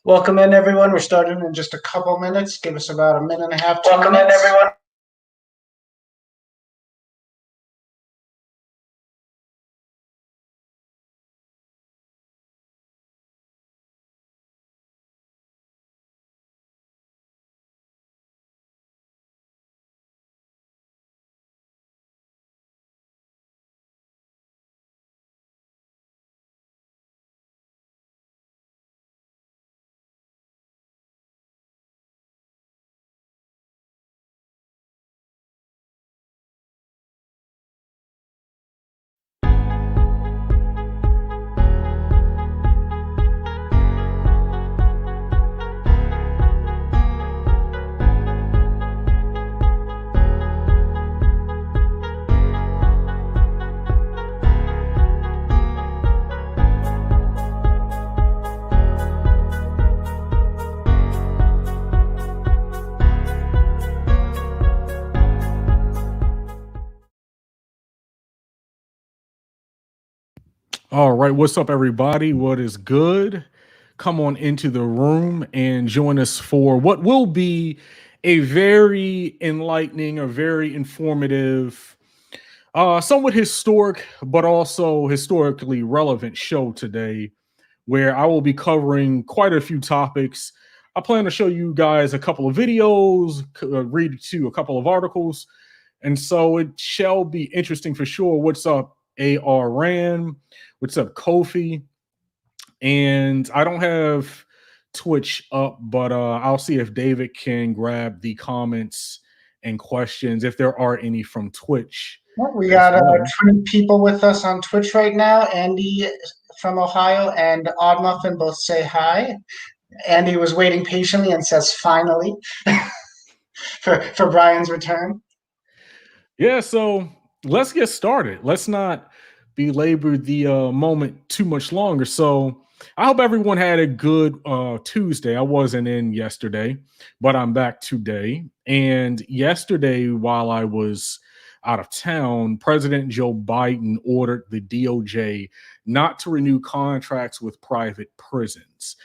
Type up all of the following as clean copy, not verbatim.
Welcome in, everyone. We're starting in just a couple minutes. Give us about a minute and a half. Welcome in, everyone. All right, what's up, everybody? What is good? Come on into the room and join us for what will be a very enlightening, a very informative, somewhat historic, but also historically relevant show today, where I will be covering quite a few topics. I plan to show you guys a couple of videos, read to a couple of articles, and so it shall be interesting for sure. What's up, AR Ran? What's up, Kofi? And I don't have Twitch up, but I'll see if David can grab the comments and questions if there are any from Twitch. We got 20 people with us on Twitch right now. Andy from Ohio and Odd Muffin both say hi. Andy was waiting patiently and says finally for Brian's return. Yeah, so let's get started. Let's not belabor the moment too much longer. So I hope everyone had a good Tuesday. I wasn't in yesterday, but I'm back today. And yesterday, while I was out of town, President Joe Biden ordered the DOJ not to renew contracts with private prisons.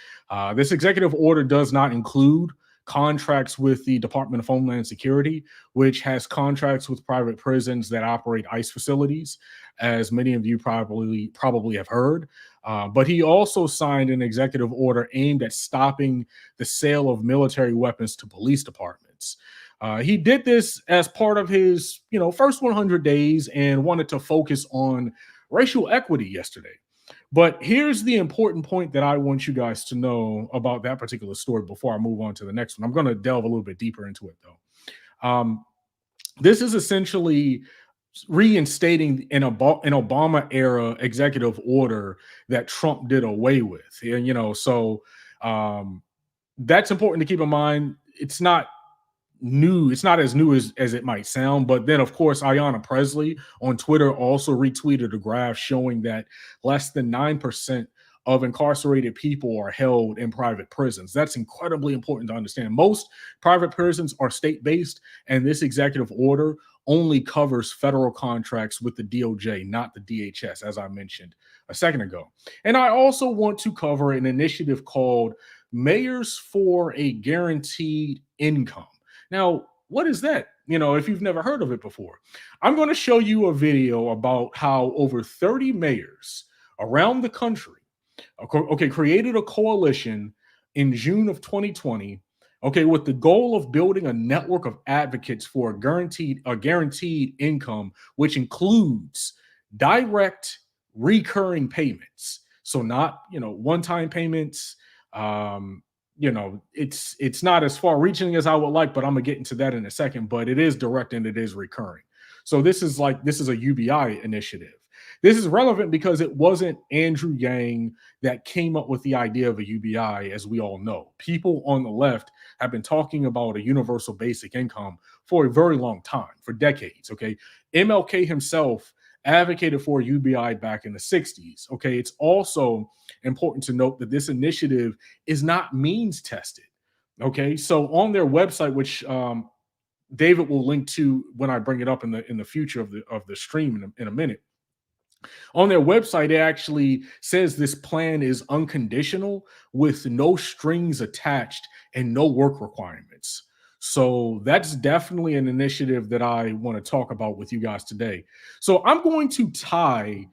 This executive order does not include contracts with the Department of Homeland Security, which has contracts with private prisons that operate ICE facilities, as many of you probably have heard. But he also signed an executive order aimed at stopping the sale of military weapons to police departments. He did this as part of his, first 100 days and wanted to focus on racial equity yesterday. But here's the important point that I want you guys to know about that particular story before I move on to the next one. I'm going to delve a little bit deeper into it, though. This is essentially reinstating an Obama era executive order that Trump did away with. And, so that's important to keep in mind. It's not new. It's not as new as it might sound. But then, of course, Ayanna Presley on Twitter also retweeted a graph showing that less than 9% of incarcerated people are held in private prisons. That's incredibly important to understand. Most private prisons are state-based, and this executive order only covers federal contracts with the DOJ, not the DHS, as I mentioned a second ago. And I also want to cover an initiative called Mayors for a Guaranteed Income. Now, what is that? If you've never heard of it before, I'm going to show you a video about how over 30 mayors around the country, created a coalition in June of 2020, with the goal of building a network of advocates for a guaranteed income, which includes direct recurring payments. So not, one-time payments. It's not as far reaching as I would like, but I'm gonna get into that in a second. But it is direct and it is recurring. So this is a UBI initiative. This is relevant because it wasn't Andrew Yang that came up with the idea of a UBI, as we all know. People on the left have been talking about a universal basic income for a very long time, for decades. MLK himself advocated for a UBI back in the 60s. It's also important to note that this initiative is not means tested. So on their website, which David will link to when I bring it up in the future of the stream in a minute, On their website, it actually says this plan is unconditional with no strings attached and no work requirements. So that's definitely an initiative that I want to talk about with you guys today. So I'm going to tie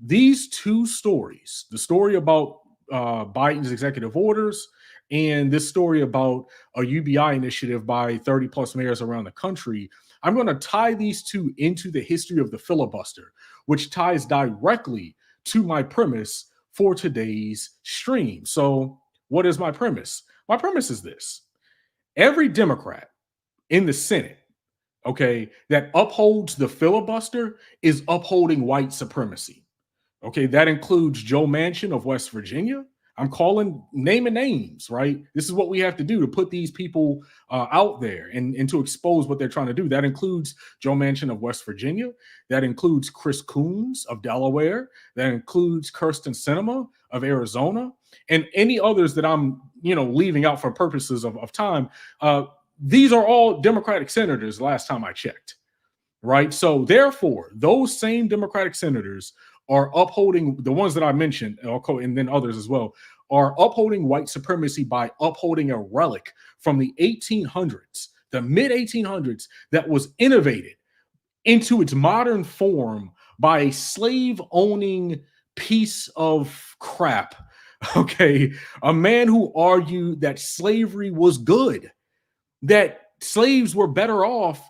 these two stories, the story about Biden's executive orders and this story about a UBI initiative by 30 plus mayors around the country. I'm going to tie these two into the history of the filibuster, which ties directly to my premise for today's stream. So, what is my premise? My premise is this: every Democrat in the Senate, okay, that upholds the filibuster is upholding white supremacy. Okay, that includes Joe Manchin of West Virginia. I'm calling naming names, right? This is what we have to do to put these people out there and to expose what they're trying to do. That includes Joe Manchin of West Virginia. That includes Chris Coons of Delaware. That includes Kirsten Sinema of Arizona, and any others that I'm, leaving out for purposes of time. These are all Democratic senators. Last time I checked, right? So therefore, those same Democratic senators are upholding the ones that I mentioned, and then others as well, are upholding white supremacy by upholding a relic from the 1800s, the mid 1800s, that was innovated into its modern form by a slave owning piece of crap. Okay. A man who argued that slavery was good, that slaves were better off.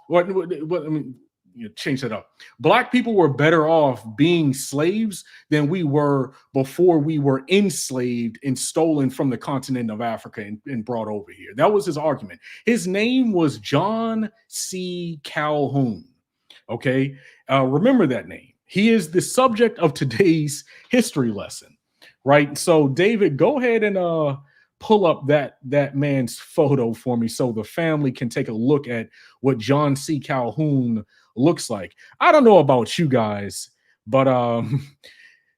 Change that up. Black people were better off being slaves than we were before we were enslaved and stolen from the continent of Africa and brought over here. That was his argument. His name was John C. Calhoun. Okay. Remember that name. He is the subject of today's history lesson, right? So, David, go ahead and pull up that man's photo for me so the family can take a look at what John C. Calhoun looks like. I don't know about you guys, but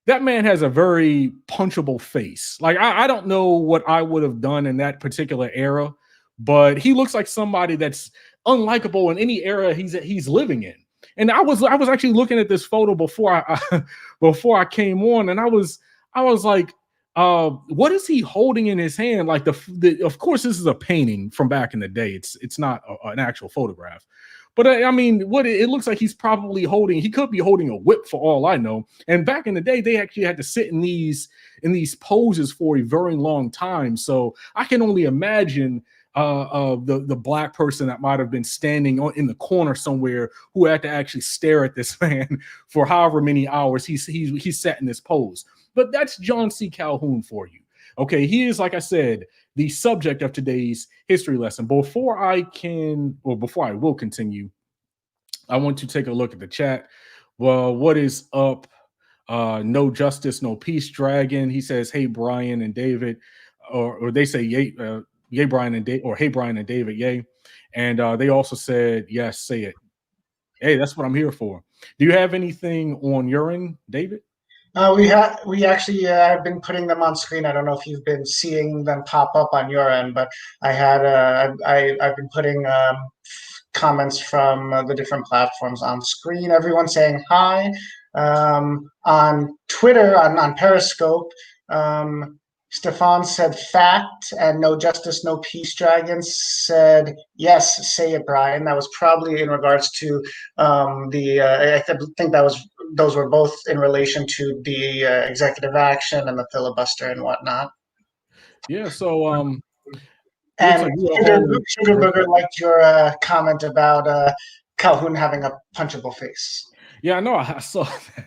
that man has a very punchable face. Like I don't know what I would have done in that particular era, but he looks like somebody that's unlikable in any era he's living in. And I was actually looking at this photo before before I came on, and I was like, what is he holding in his hand? Like of course, this is a painting from back in the day. It's not an actual photograph, but I mean, what it looks like he's probably holding. He could be holding a whip for all I know. And back in the day, they actually had to sit in these poses for a very long time. So I can only imagine the black person that might have been standing in the corner somewhere who had to actually stare at this man for however many hours he sat in this pose. But that's John C. Calhoun for you. Okay, he is, like I said, the subject of today's history lesson. Before I will continue, I want to take a look at the chat. Well, what is up? No justice, no peace, Dragon. He says, "Hey Brian and David," or they say, "Yay Brian and David," or "Hey Brian and David, yay." And they also said, "Yes, say it." Hey, that's what I'm here for. Do you have anything on your end, David? We actually have been putting them on screen. I don't know if you've been seeing them pop up on your end, but I've been putting comments from the different platforms on screen. Everyone saying hi. On Twitter, on Periscope, Stefan said fact, and no justice, no peace. Dragons said yes, say it, Brian. That was probably in regards to I think those were both in relation to the executive action and the filibuster and whatnot. Yeah, so looks And like we are all Sugarburger liked your comment about Calhoun having a punchable face. Yeah, I know. I saw that.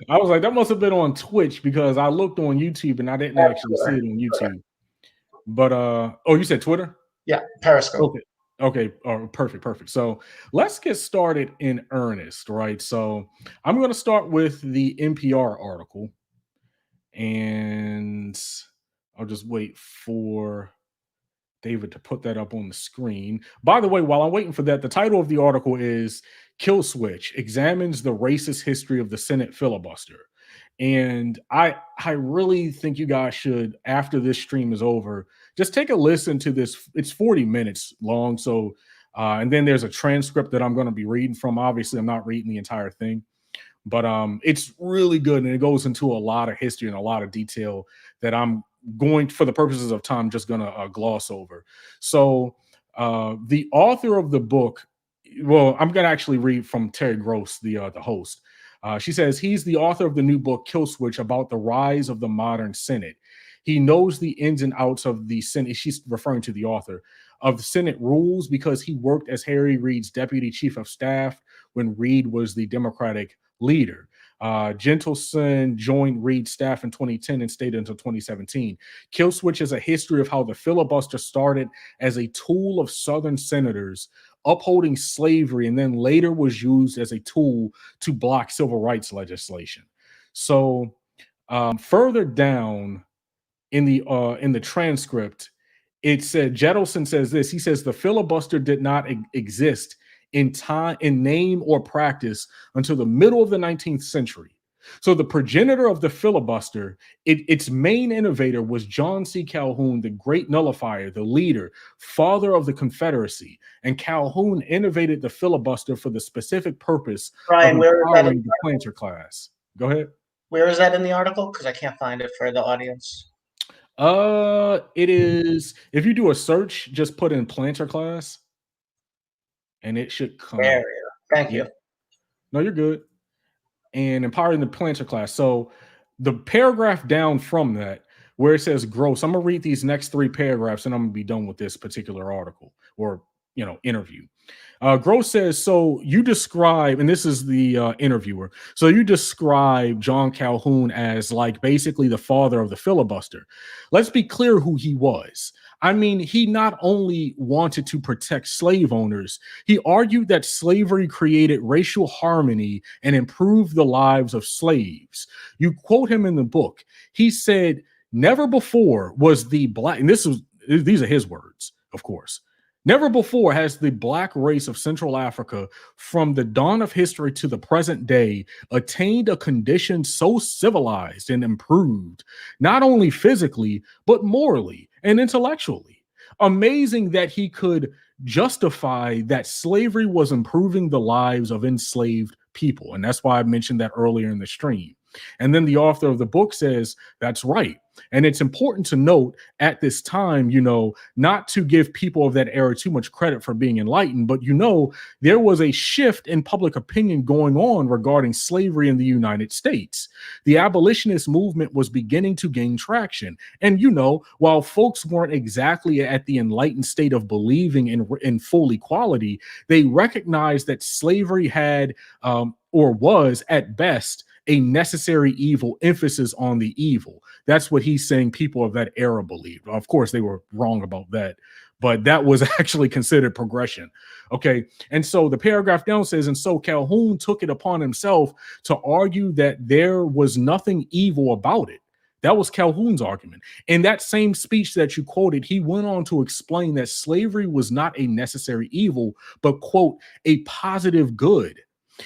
I was like, that must have been on Twitch because I looked on YouTube and I didn't actually see it on YouTube. But oh, you said Twitter? Yeah, Periscope. Okay. Oh, perfect. So let's get started in earnest, right? So I'm going to start with the NPR article, and I'll just wait for David to put that up on the screen. By the way, while I'm waiting for that, the title of the article is "Kill Switch Examines the Racist History of the Senate Filibuster." And I really think you guys should, after this stream is over, just take a listen to this. It's 40 minutes long. So, and then there's a transcript that I'm going to be reading from. Obviously, I'm not reading the entire thing. But it's really good, and it goes into a lot of history and a lot of detail that I'm going, for the purposes of time, just going to gloss over. So the author of the book, well, I'm going to actually read from Terry Gross, the host. She says he's the author of the new book Kill Switch about the rise of the modern Senate. He knows the ins and outs of the Senate. She's referring to the author of the Senate rules because he worked as Harry Reid's deputy chief of staff when Reid was the Democratic leader. Gentleson joined Reid's staff in 2010 and stayed until 2017. Kill Switch is a history of how the filibuster started as a tool of Southern senators upholding slavery and then later was used as a tool to block civil rights legislation. So further down in the transcript, it said Jettleson says this. He says the filibuster did not exist in time, in name or practice until the middle of the 19th century. So the progenitor of the filibuster, its main innovator was John C. Calhoun, the great nullifier, the leader, father of the Confederacy. And Calhoun innovated the filibuster for the specific purpose Ryan, of empowering the planter class. Go ahead. Where is that in the article? Because I can't find it for the audience. It is, if you do a search, just put in planter class and it should come There up. we go. Thank you. No, you're good. And empowering the planter class. So the paragraph down from that, where it says gross, I'm gonna read these next 3 paragraphs and I'm gonna be done with this particular article or interview. Gross says, so you describe, and this is the interviewer, so you describe John Calhoun as like basically the father of the filibuster. Let's be clear who he was. I mean, he not only wanted to protect slave owners, he argued that slavery created racial harmony and improved the lives of slaves. You quote him in the book. He said, never before was the black, and these are his words, of course. Never before has the black race of Central Africa, from the dawn of history to the present day, attained a condition so civilized and improved, not only physically, but morally and intellectually. Amazing that he could justify that slavery was improving the lives of enslaved people. And that's why I mentioned that earlier in the stream. And then the author of the book says, that's right. And it's important to note at this time, not to give people of that era too much credit for being enlightened, but there was a shift in public opinion going on regarding slavery in the United States. The abolitionist movement was beginning to gain traction. And, while folks weren't exactly at the enlightened state of believing in full equality, they recognized that slavery had or was at best a necessary evil, emphasis on the evil. That's what he's saying people of that era believed. Of course, they were wrong about that, but that was actually considered progression. Okay. And so the paragraph down says, and so Calhoun took it upon himself to argue that there was nothing evil about it. That was Calhoun's argument. In that same speech that you quoted, he went on to explain that slavery was not a necessary evil, but, quote, a positive good.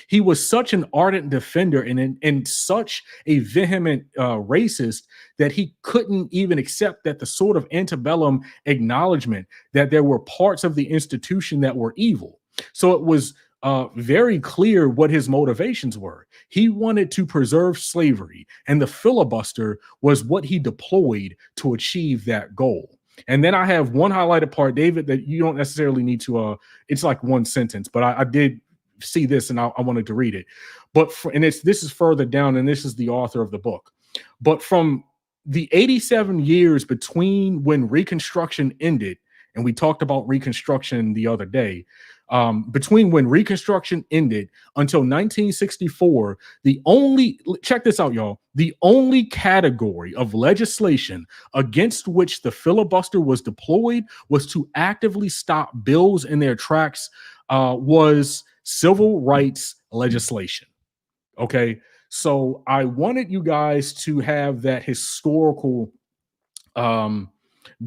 He was such an ardent defender and such a vehement racist that he couldn't even accept that the sort of antebellum acknowledgement that there were parts of the institution that were evil. So it was very clear what his motivations were. He wanted to preserve slavery, and the filibuster was what he deployed to achieve that goal. And then I have one highlighted part, David, that you don't necessarily need to, it's like one sentence, but I did see this and I wanted to read it. But this is further down, and this is the author of the book. But from the 87 years between when Reconstruction ended, and we talked about Reconstruction the other day, between when Reconstruction ended until 1964, check this out, y'all, the only category of legislation against which the filibuster was deployed was to actively stop bills in their tracks, was civil rights legislation. Okay, so I wanted you guys to have that historical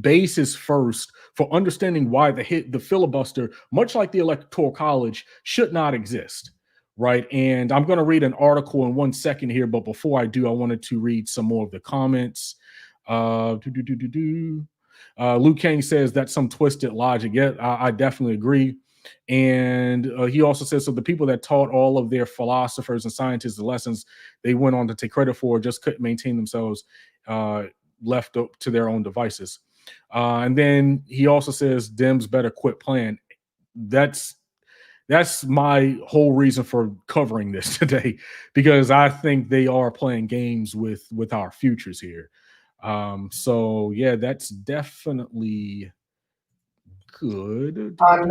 basis first for understanding why the filibuster, much like the Electoral College, should not exist, right? And I'm going to read an article in 1 second here, but before I do, I wanted to read some more of the comments. Luke Kang says that's some twisted logic. Yeah, I definitely agree. And he also says, so the people that taught all of their philosophers and scientists the lessons they went on to take credit for just couldn't maintain themselves, left up to their own devices. And then he also says, Dems better quit playing. That's my whole reason for covering this today, because I think they are playing games with our futures here. So yeah, that's definitely good. On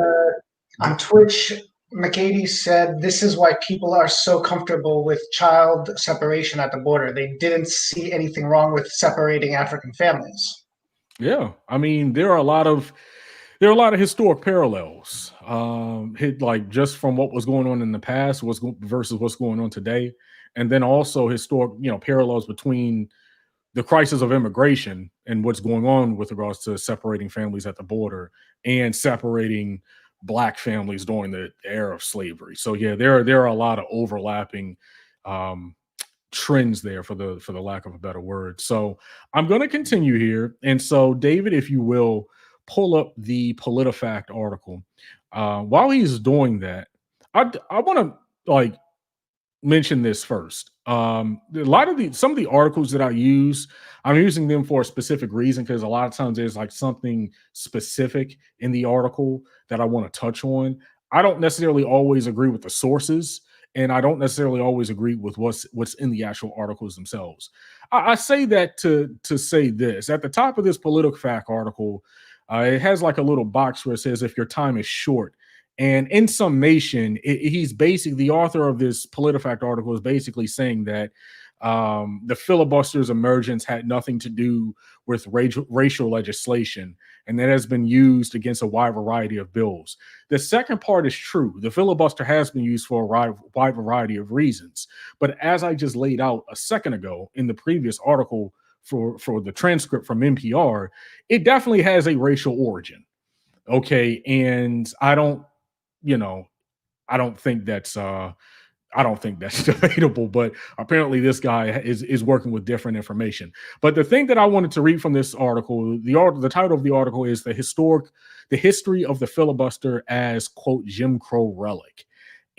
on Twitch, McAdie said this is why people are so comfortable with child separation at the border. They didn't see anything wrong with separating African families. Yeah, I mean, there are a lot of historic parallels, like just from what was going on in the past, versus what's going on today, and then also historic, parallels between the crisis of immigration and what's going on with regards to separating families at the border and separating Black families during the era of slavery. So yeah, there are a lot of overlapping um, trends there, for the lack of a better word. So I'm going to continue here, and so David, if you will, pull up the PolitiFact article. While he's doing that, I want to mention this first. A lot of some of the articles that I use, I'm using them for a specific reason, because a lot of times there's like something specific in the article that I want to touch on. I don't necessarily always agree with the sources, and I don't necessarily always agree with what's in the actual articles themselves. I say that to say this: at the top of this PolitiFact article, it has like a little box where it says, "If your time is short." And in summation, he's basically, the author of this PolitiFact article is basically saying that the filibuster's emergence had nothing to do with racial legislation, and that has been used against a wide variety of bills. The second part is true. The filibuster has been used for a wide variety of reasons. But as I just laid out a second ago in the previous article for the transcript from NPR, it definitely has a racial origin. Okay. And you know, I don't think that's debatable, but apparently this guy is working with different information. But the thing that I wanted to read from this article, the title of the article is the history of the filibuster as, quote, Jim Crow relic.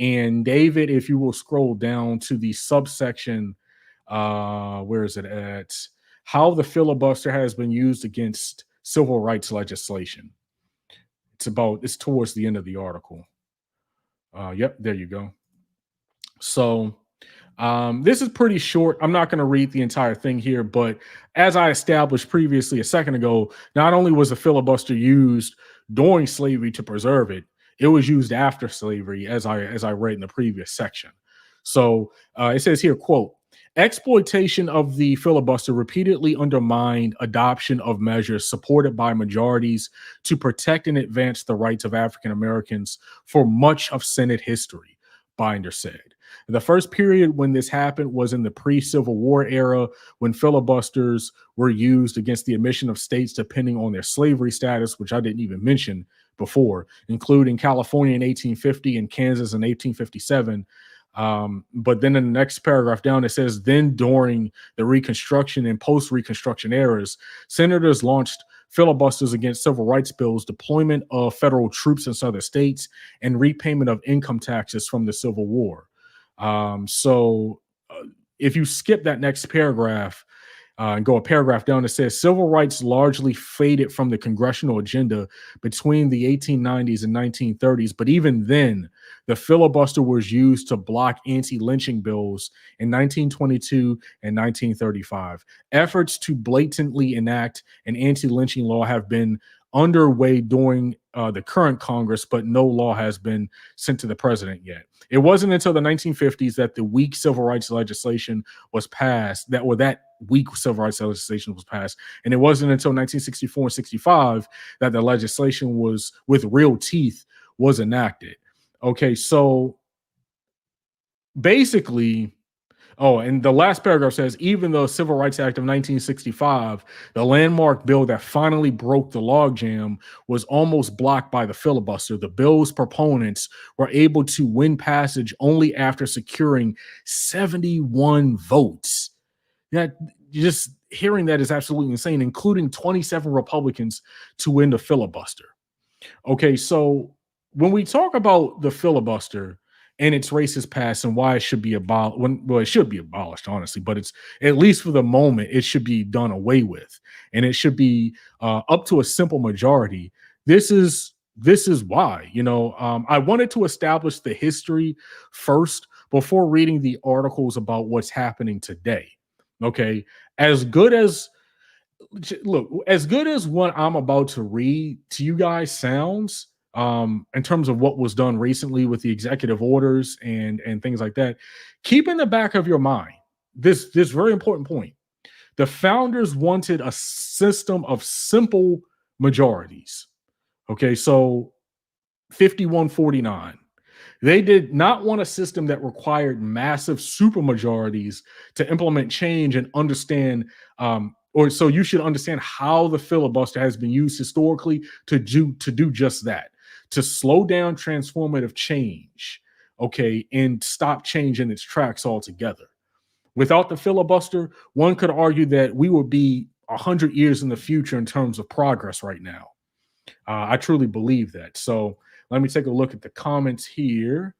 And David, if you will scroll down to the subsection, where is it at? How the filibuster has been used against civil rights legislation. It's towards the end of the article. Yep, there you go. So this is pretty short. I'm not going to read the entire thing here, but as I established previously a second ago, not only was the filibuster used during slavery to preserve it, it was used after slavery, as I read in the previous section. So it says here, quote, exploitation of the filibuster repeatedly undermined adoption of measures supported by majorities to protect and advance the rights of African Americans for much of Senate history, Binder said. The first period when this happened was in the pre-Civil War era, when filibusters were used against the admission of states depending on their slavery status, which I didn't even mention before, including California in 1850 and Kansas in 1857. But then in the next paragraph down, it says, then during the Reconstruction and post-Reconstruction eras, senators launched filibusters against civil rights bills, deployment of federal troops in southern states, and repayment of income taxes from the Civil War. So if you skip that next paragraph and go a paragraph down, it says civil rights largely faded from the congressional agenda between the 1890s and 1930s. But even then, the filibuster was used to block anti-lynching bills in 1922 and 1935. Efforts to blatantly enact an anti-lynching law have been underway during the current Congress, but no law has been sent to the president yet. It wasn't until the 1950s that the weak civil rights legislation was passed, that weak civil rights legislation was passed. And it wasn't until 1964 and 65 that the legislation with real teeth was enacted. Okay, so basically, and the last paragraph says, even the Civil Rights Act of 1965, the landmark bill that finally broke the logjam, was almost blocked by the filibuster. The bill's proponents were able to win passage only after securing 71 votes. That, just hearing that is absolutely insane, including 27 Republicans to win the filibuster. Okay, so when we talk about the filibuster and its racist past and why it should be abolished, well, it should be abolished, honestly, but it's at least for the moment, it should be done away with, and it should be up to a simple majority. This is why, I wanted to establish the history first before reading the articles about what's happening today. Okay, as good as look, as good as what I'm about to read to you guys sounds, in terms of what was done recently with the executive orders and things like that, keep in the back of your mind this very important point. The founders wanted a system of simple majorities. Okay, so 51-49. They did not want a system that required massive supermajorities to implement change and understand, or so you should understand how the filibuster has been used historically to do just that, to slow down transformative change, okay, and stop change in its tracks altogether. Without the filibuster, one could argue that we would be 100 years in the future in terms of progress right now. I truly believe that. So let me take a look at the comments here.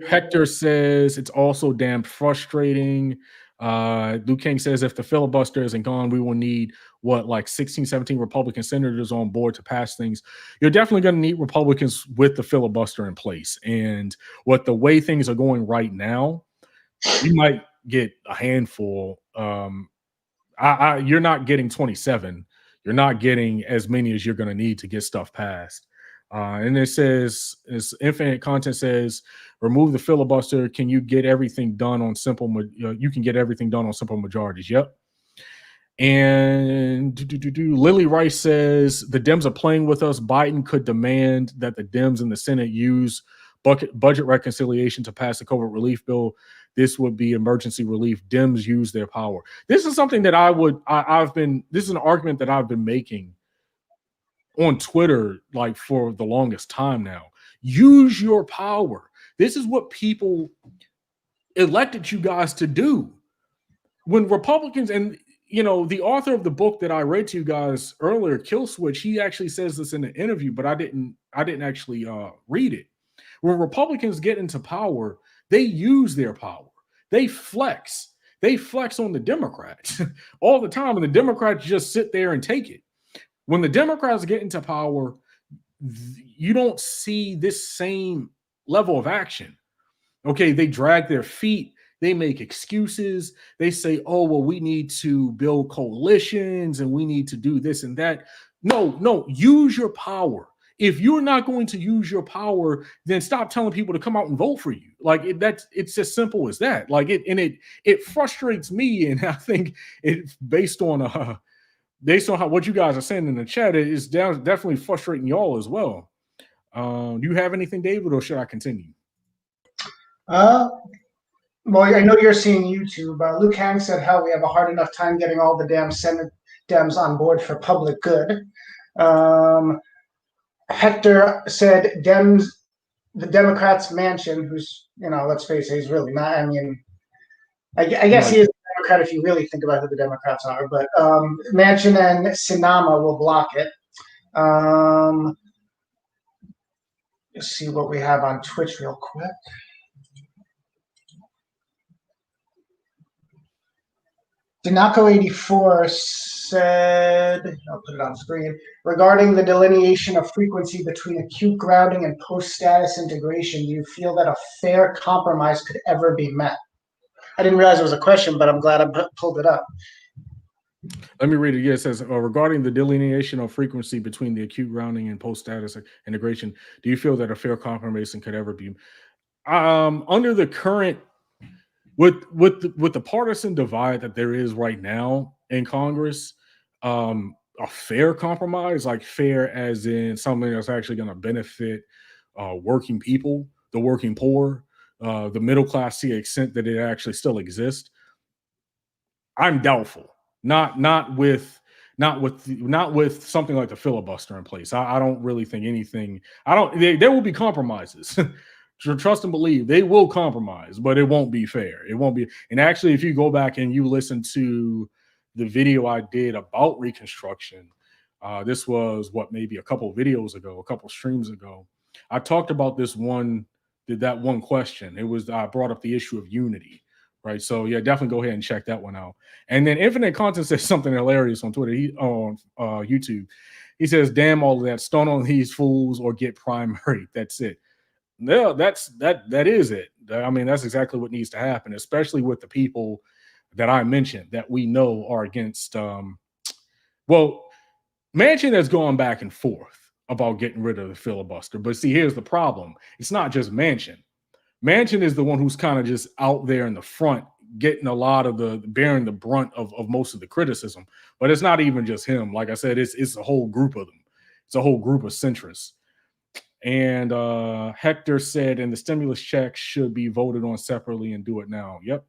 Hector says it's also damn frustrating. Luke King says if the filibuster isn't gone, we will need like 16, 17 Republican senators on board to pass things. You're definitely going to need Republicans with the filibuster in place. And the way things are going right now, you might get a handful. You're not getting 27. You're not getting as many as you're going to need to get stuff passed. And it says, Infinite Content says, remove the filibuster. Can you get everything done on simple? You can get everything done on simple majorities. Yep. And Lily Rice says the Dems are playing with us. Biden could demand that the Dems in the Senate use budget reconciliation to pass the COVID relief bill. This would be emergency relief. Dems use their power. This is something that this is an argument that I've been making on Twitter like for the longest time now. Use your power. This is what people elected you guys to do. When Republicans, and the author of the book that I read to you guys earlier, Kill Switch, he actually says this in an interview, but I didn't actually read it. When Republicans get into power, they use their power. They flex. They flex on the Democrats all the time, and the Democrats just sit there and take it. When the Democrats get into power, you don't see this same level of action. Okay, they drag their feet. They make excuses. They say, oh, well, we need to build coalitions and we need to do this and that. No, use your power. If you're not going to use your power, then stop telling people to come out and vote for you. Like it's as simple as that. Like it frustrates me, and I think it's based on what you guys are saying in the chat. It is definitely frustrating y'all as well. Do you have anything, David, or should I continue? Well, I know you're seeing YouTube. Luke Hang said, hell, we have a hard enough time getting all the damn Senate Dems on board for public good. Hector said, Dems, the Democrats' Mansion, who's, let's face it, he's really not. I mean, I guess right. He is a Democrat if you really think about who the Democrats are, but Mansion and Sinama will block it. Let's see what we have on Twitch real quick. Dinaco84 said, I'll put it on screen, regarding the delineation of frequency between acute grounding and post-status integration, do you feel that a fair compromise could ever be met? I didn't realize it was a question, but I'm glad I pulled it up. Let me read it. Yeah, it says, regarding the delineation of frequency between the acute grounding and post-status integration, do you feel that a fair compromise could ever be under the current with the partisan divide that there is right now in Congress, a fair compromise, like fair as in something that's actually going to benefit working people, the working poor, the middle class to the extent that it actually still exists, I'm doubtful. Not with something like the filibuster in place. I don't really think anything. There will be compromises. Trust and believe they will compromise, but it won't be fair. It won't be. And actually, if you go back and you listen to the video I did about Reconstruction, This was maybe a couple videos ago, a couple streams ago. I talked about that one question. I brought up the issue of unity, right? So yeah, definitely go ahead and check that one out. And then Infinite Content says something hilarious on Twitter. On YouTube, he says, "Damn all of that, stone on these fools or get primary." That's it. No, that is it. I mean, that's exactly what needs to happen, especially with the people that I mentioned that we know are against. Well, Manchin has gone back and forth about getting rid of the filibuster, but see, here's the problem: it's not just Manchin. Manchin is the one who's kind of just out there in the front, getting a lot of bearing the brunt of most of the criticism. But it's not even just him. Like I said, it's a whole group of them. It's a whole group of centrists. And Hector said, and the stimulus check should be voted on separately and do it now. Yep.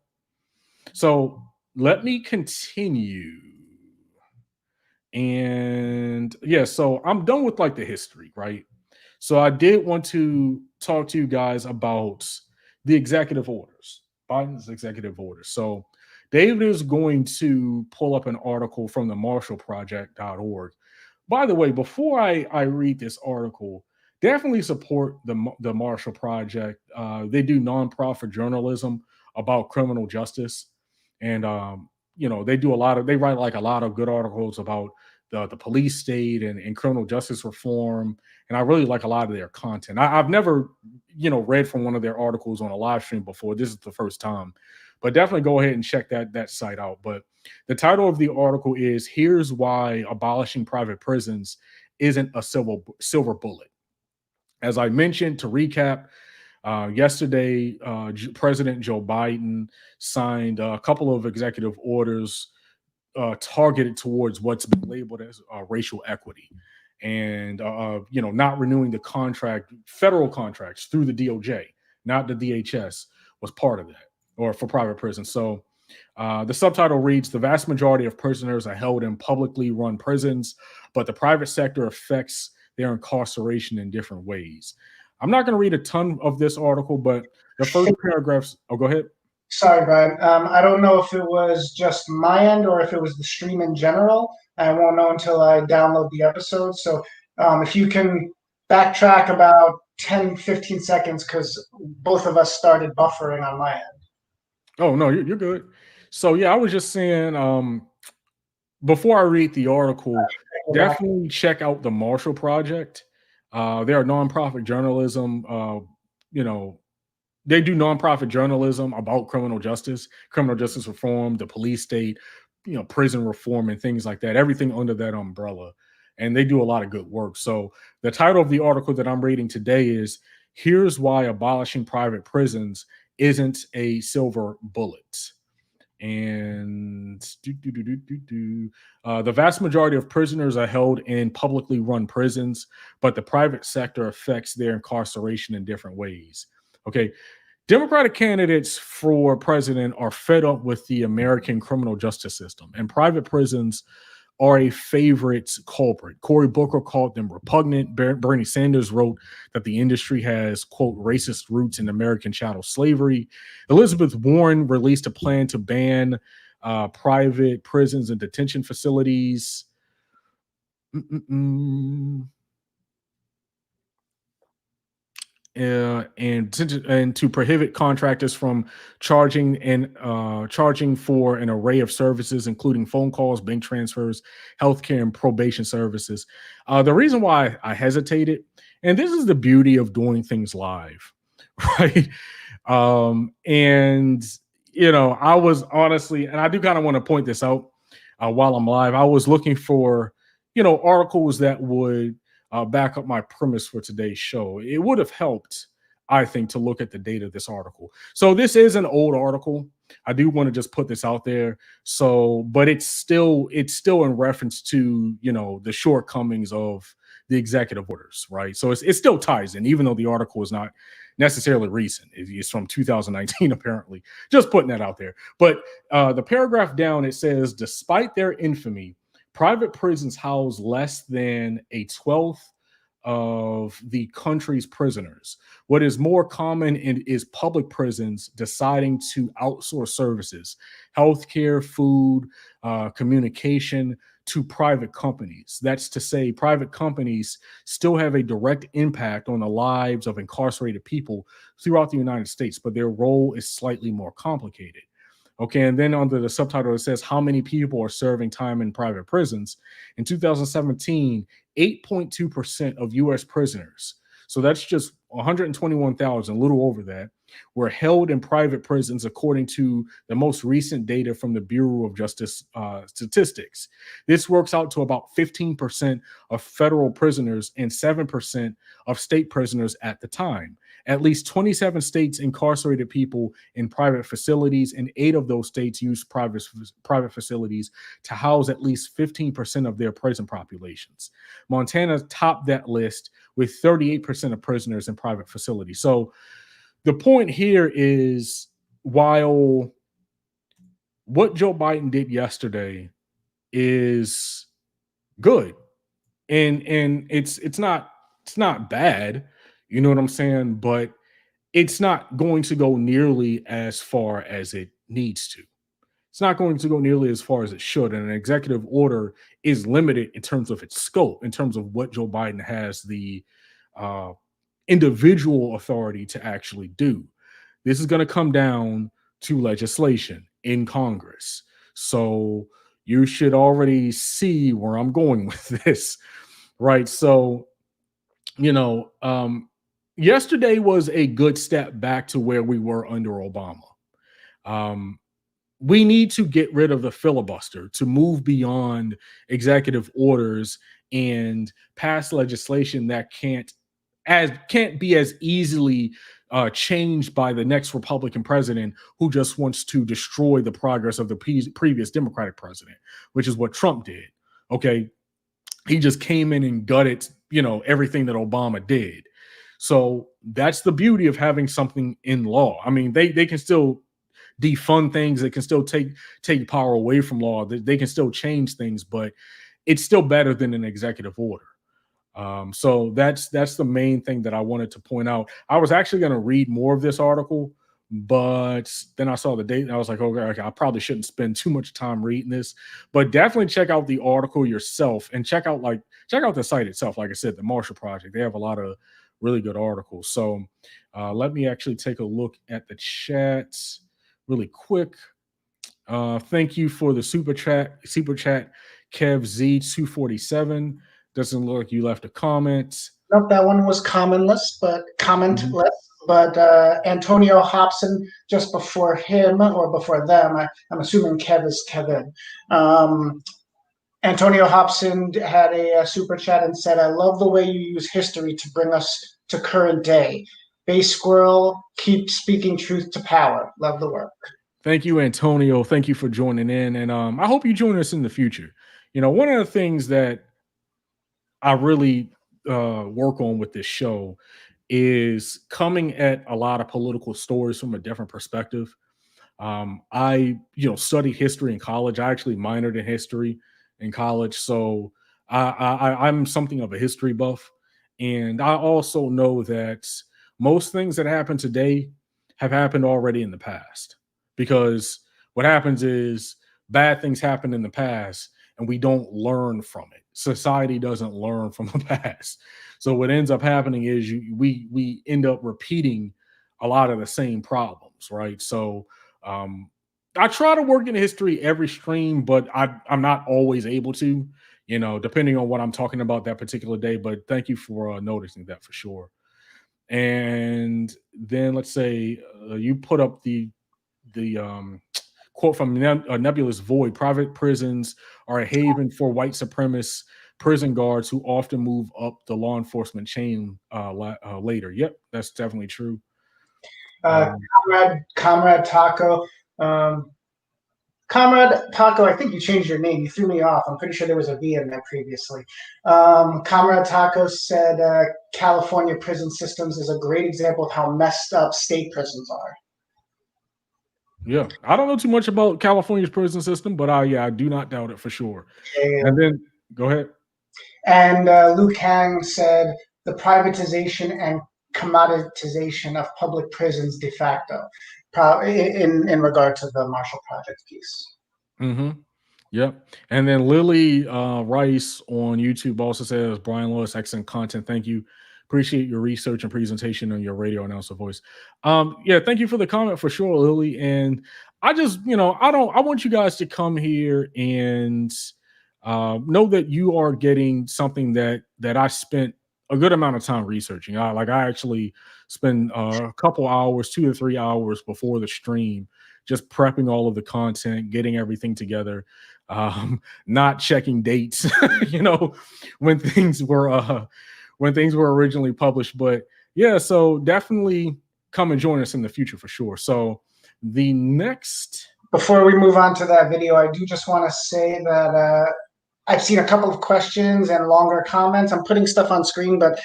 So let me continue. And yeah, so I'm done with like the history, right? So I did want to talk to you guys about the executive orders, Biden's executive orders. So David is going to pull up an article from the marshallproject.org. By the way, before I read this article, definitely support the Marshall Project. They do nonprofit journalism about criminal justice, and they write like a lot of good articles about the police state and criminal justice reform. And I really like a lot of their content. I've never, read from one of their articles on a live stream before. This is the first time, but definitely go ahead and check that site out. But the title of the article is "Here's Why Abolishing Private Prisons Isn't a Silver Bullet." As I mentioned, to recap, yesterday, President Joe Biden signed a couple of executive orders targeted towards what's been labeled as racial equity, and not renewing the federal contracts through the DOJ, not the DHS, was part of that, or for private prisons. So the subtitle reads, "The vast majority of prisoners are held in publicly run prisons, but the private sector affects their incarceration in different ways." I'm not going to read a ton of this article, but the first paragraphs. Oh, go ahead. Sorry, Brian. I don't know if it was just my end or if it was the stream in general. I won't know until I download the episode. So if you can backtrack about 10, 15 seconds, because both of us started buffering on my end. Oh, no, you're good. So, yeah, I was just saying, before I read the article, definitely check out the Marshall Project. They're a nonprofit journalism, they do nonprofit journalism about criminal justice reform, the police state, prison reform and things like that, everything under that umbrella. And they do a lot of good work. So the title of the article that I'm reading today is "Here's Why Abolishing Private Prisons Isn't a Silver Bullet." And the vast majority of prisoners are held in publicly run prisons, but the private sector affects their incarceration in different ways. Okay. Democratic candidates for president are fed up with the American criminal justice system, and private prisons are a favorite culprit. Cory Booker called them repugnant. Bernie Sanders wrote that the industry has, quote, racist roots in American chattel slavery. Elizabeth Warren released a plan to ban private prisons and detention facilities. And to prohibit contractors from charging for an array of services, including phone calls, bank transfers, healthcare, and probation services. The reason why I hesitated, and this is the beauty of doing things live, right? And I was honestly, and I do kind of want to point this out while I'm live. I was looking for, articles that would back up my premise for today's show. It would have helped, I think, to look at the date of this article. So this is an old article. I do want to just put this out there. So, but it's still in reference to, the shortcomings of the executive orders, right? So it still ties in, even though the article is not necessarily recent. It's from 2019, apparently. Just putting that out there. But the paragraph down, it says, "Despite their infamy, private prisons house less than a 12th of the country's prisoners. What is more common is public prisons deciding to outsource services, healthcare, food, communication to private companies. That's to say, private companies still have a direct impact on the lives of incarcerated people throughout the United States, but their role is slightly more complicated. Okay, and then under the subtitle, it says how many people are serving time in private prisons. In 2017, 8.2% of US prisoners, so that's just 121,000, a little over that, were held in private prisons, according to the most recent data from the Bureau of Justice Statistics. This works out to about 15% of federal prisoners and 7% of state prisoners at the time. At least 27 states incarcerated people in private facilities, and 8 of those states use private facilities to house at least 15% of their prison populations. Montana topped that list with 38% of prisoners in private facilities. So the point here is, while what Joe Biden did yesterday is good, and it's not bad, you know what I'm saying, but it's not going to go nearly as far as it needs to. It's not going to go nearly as far as it should. And an executive order is limited in terms of its scope, in terms of what Joe Biden has the uh, individual authority to actually do. This is going to come down to legislation in Congress. So you should already see where I'm going with this, right? So, you know, yesterday was a good step back to where we were under Obama. Um, we need to get rid of the filibuster to move beyond executive orders and pass legislation that can't be as easily changed by the next Republican president who just wants to destroy the progress of the previous Democratic president, which is what Trump did. Okay, he just came in and gutted, everything that Obama did. So that's the beauty of having something in law. I mean, they can still defund things. They can still take power away from law. They can still change things, but it's still better than an executive order. So that's the main thing that I wanted to point out. I was actually going to read more of this article, but then I saw the date and I was like, okay, I probably shouldn't spend too much time reading this. But definitely check out the article yourself and check out the site itself. Like I said, the Marshall Project, they have a lot of really good articles. So let me actually take a look at the chats really quick. Thank you for the super chat, Kev Z247. Doesn't look like you left a comment. Nope, that one was commentless. But Antonio Hobson, just before him or before them, I'm assuming Kev is Kevin. Antonio Hobson had a super chat and said, "I love the way you use history to bring us to current day. Base Squirrel, keep speaking truth to power. Love the work." Thank you, Antonio. Thank you for joining in. And I hope you join us in the future. One of the things that I really work on with this show is coming at a lot of political stories from a different perspective. I, studied history in college. I actually minored in history in college. So I'm something of a history buff. And I also know that most things that happen today have happened already in the past, because what happens is bad things happen in the past and we don't learn from it. Society doesn't learn from the past. So what ends up happening is we end up repeating a lot of the same problems, right? So I try to work in history every stream, but I'm not always able to, depending on what I'm talking about that particular day. But thank you for noticing that for sure. And then let's say you put up the quote from Nebulous Void: "Private prisons are a haven for white supremacist prison guards who often move up the law enforcement chain later." Yep, that's definitely true. Comrade Taco. Comrade Taco, I think you changed your name. You threw me off. I'm pretty sure there was a V in there previously. Comrade Taco said California prison systems is a great example of how messed up state prisons are. Yeah, I don't know too much about California's prison system, but I do not doubt it for sure. Yeah. And then go ahead. And Luke Hang said the privatization and commoditization of public prisons de facto, in regard to the Marshall Project piece. Mm-hmm. Yep. And then Lily Rice on YouTube also says, Brian Lewis, excellent content. Thank you. Appreciate your research and presentation on your radio announcer voice. Yeah, thank you for the comment for sure, Lily. And I just, I want you guys to come here and know that you are getting something that I spent a good amount of time researching. I actually spend a couple hours, 2 to 3 hours before the stream, just prepping all of the content, getting everything together, not checking dates, when things were originally published. But yeah, so definitely come and join us in the future for sure. So the next, before we move on to that video, I do just want to say that I've seen a couple of questions and longer comments. I'm putting stuff on screen, but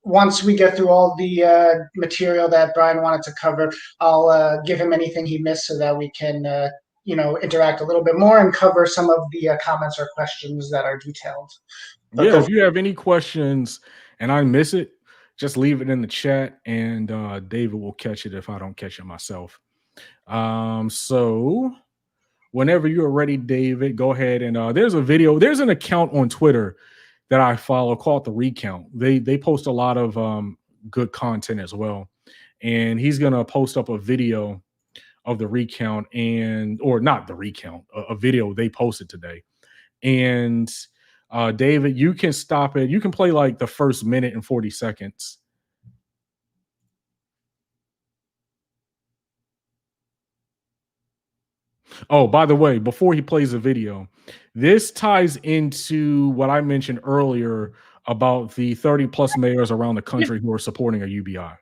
once we get through all the material that Brian wanted to cover, I'll give him anything he missed so that we can interact a little bit more and cover some of the comments or questions that are detailed. Yeah, if you have any questions and I miss it, just leave it in the chat and David will catch it if I don't catch it myself. So whenever you're ready, David, go ahead and there's an account on Twitter that I follow called The Recount. They post a lot of good content as well. And he's gonna post up a video of the recount or not the recount, a video they posted today. And David, you can stop it. You can play like the first minute and 40 seconds. Oh, by the way, before he plays the video, this ties into what I mentioned earlier about the 30 plus mayors around the country who are supporting a UBI.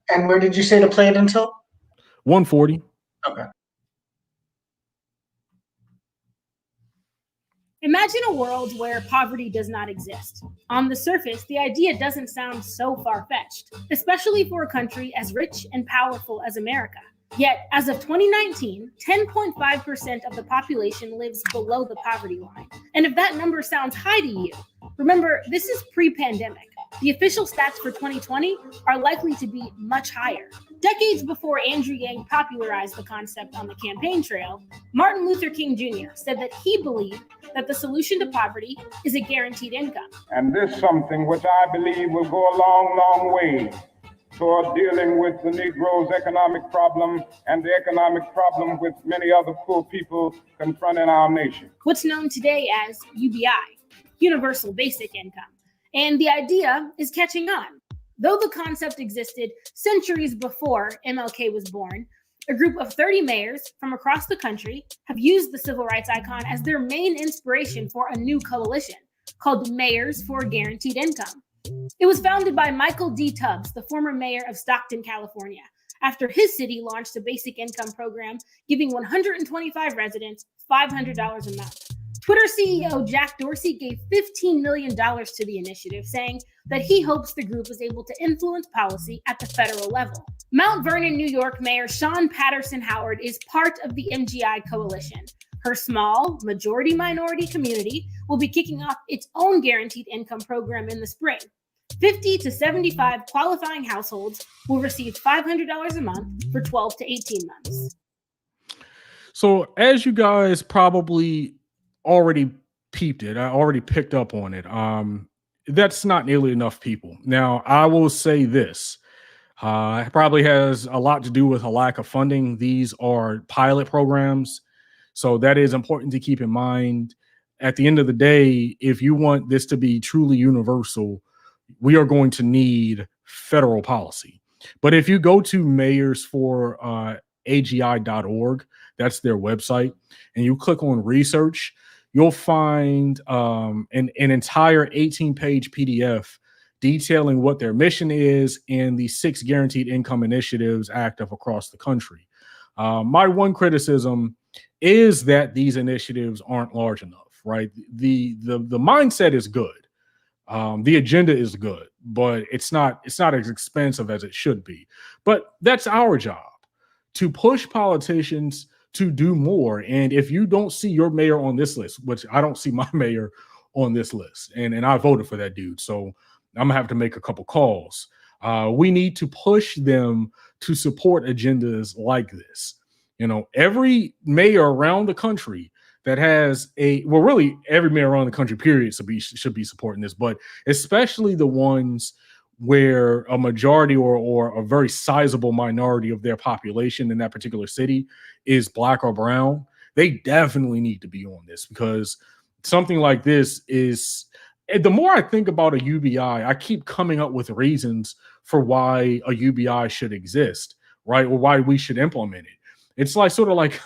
And where did you say to play it until? 140. Okay. Imagine a world where poverty does not exist. On the surface, the idea doesn't sound so far-fetched, especially for a country as rich and powerful as America. Yet, as of 2019, 10.5% of the population lives below the poverty line. And if that number sounds high to you, remember, this is pre-pandemic. The official stats for 2020 are likely to be much higher. Decades before Andrew Yang popularized the concept on the campaign trail, Martin Luther King Jr. said that he believed that the solution to poverty is a guaranteed income. And this is something which I believe will go a long, long way toward dealing with the Negro's economic problem and the economic problem with many other poor people confronting our nation. What's known today as UBI, Universal Basic Income. And the idea is catching on. Though the concept existed centuries before MLK was born, a group of 30 mayors from across the country have used the civil rights icon as their main inspiration for a new coalition called Mayors for Guaranteed Income. It was founded by Michael D. Tubbs, the former mayor of Stockton, California, after his city launched a basic income program giving 125 residents $500 a month. Twitter CEO Jack Dorsey gave $15 million to the initiative, saying that he hopes the group is able to influence policy at the federal level. Mount Vernon, New York Mayor Sean Patterson Howard is part of the MGI coalition. Her small, majority-minority community will be kicking off its own guaranteed income program in the spring. 50 to 75 qualifying households will receive $500 a month for 12 to 18 months. So as you guys probably already peeped it, I already picked up on it. That's not nearly enough people. Now, I will say this. It probably has a lot to do with a lack of funding. These are pilot programs. So that is important to keep in mind. At the end of the day, if you want this to be truly universal, we are going to need federal policy. But if you go to mayorsforagi.org, that's their website, and you click on research, you'll find an entire 18-page PDF detailing what their mission is and the 6 guaranteed income initiatives active across the country. My one criticism is that these initiatives aren't large enough, right? The mindset is good. The agenda is good, but it's not as expensive as it should be. But that's our job, to push politicians to do more. And if you don't see your mayor on this list, which I don't see my mayor on this list, and I voted for that dude, so I'm gonna have to make a couple calls. We need to push them to support agendas like this. You know, every mayor around the country that has really every mayor around the country, period, should be supporting this, but especially the ones where a majority or a very sizable minority of their population in that particular city is Black or brown. They definitely need to be on this, because something like this is, the more I think about a UBI, I keep coming up with reasons for why a UBI should exist, right? Or why we should implement it. It's like sort of like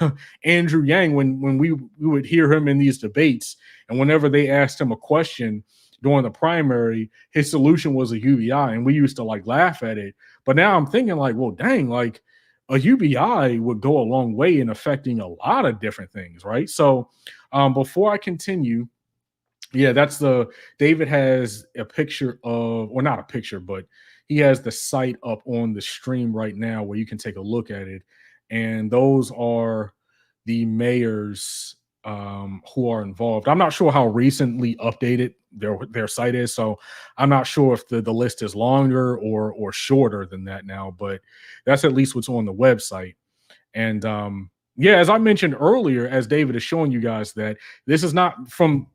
Andrew Yang, when we would hear him in these debates, and whenever they asked him a question during the primary, his solution was a UBI, and we used to like laugh at it. But now I'm thinking like, well, dang, like a UBI would go a long way in affecting a lot of different things, right? So before I continue, yeah, David has a picture of, or not a picture, but he has the site up on the stream right now where you can take a look at it. And those are the mayors who are involved. I'm not sure how recently updated their site is, so I'm not sure if the list is longer or shorter than that now, but that's at least what's on the website. And yeah, as I mentioned earlier, as David is showing you guys, that this is not, from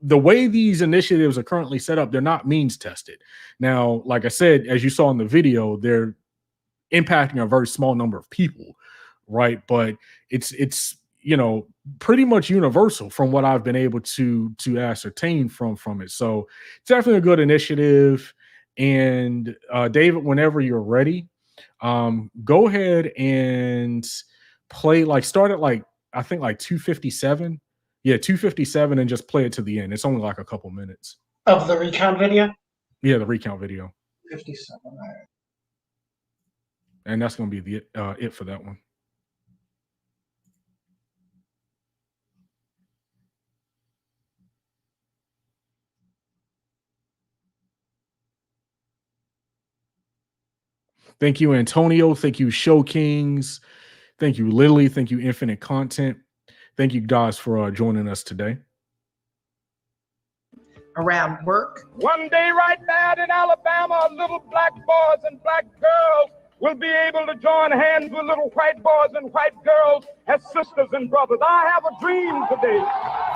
the way these initiatives are currently set up, they're not means tested. Now, like I said, as you saw in the video, they're impacting a very small number of people, right? But it's you know, pretty much universal from what I've been able to ascertain from it. So it's definitely a good initiative. And David, whenever you're ready, go ahead and play, like start at like, I think like 257. Yeah, 257, and just play it to the end. It's only like a couple minutes. Of the recount video? Yeah, the recount video. 57. All right. And that's going to be it for that one. Thank you, Antonio. Thank you, Show Kings. Thank you, Lily. Thank you, Infinite Content. Thank you guys for joining us today. Around work. One day right there in Alabama, little black boys and black girls will be able to join hands with little white boys and white girls as sisters and brothers. I have a dream today.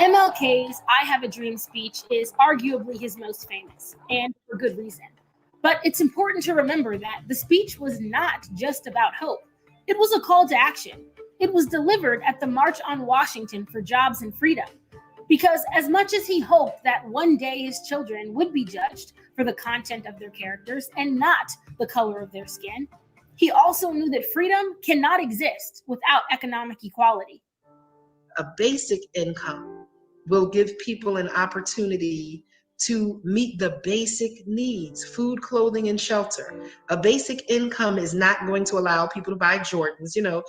MLK's I Have a Dream speech is arguably his most famous, and for good reason. But it's important to remember that the speech was not just about hope. It was a call to action. It was delivered at the March on Washington for Jobs and Freedom. Because as much as he hoped that one day his children would be judged for the content of their characters and not the color of their skin, he also knew that freedom cannot exist without economic equality. A basic income will give people an opportunity to meet the basic needs: food, clothing, and shelter. A basic income is not going to allow people to buy Jordans. You know,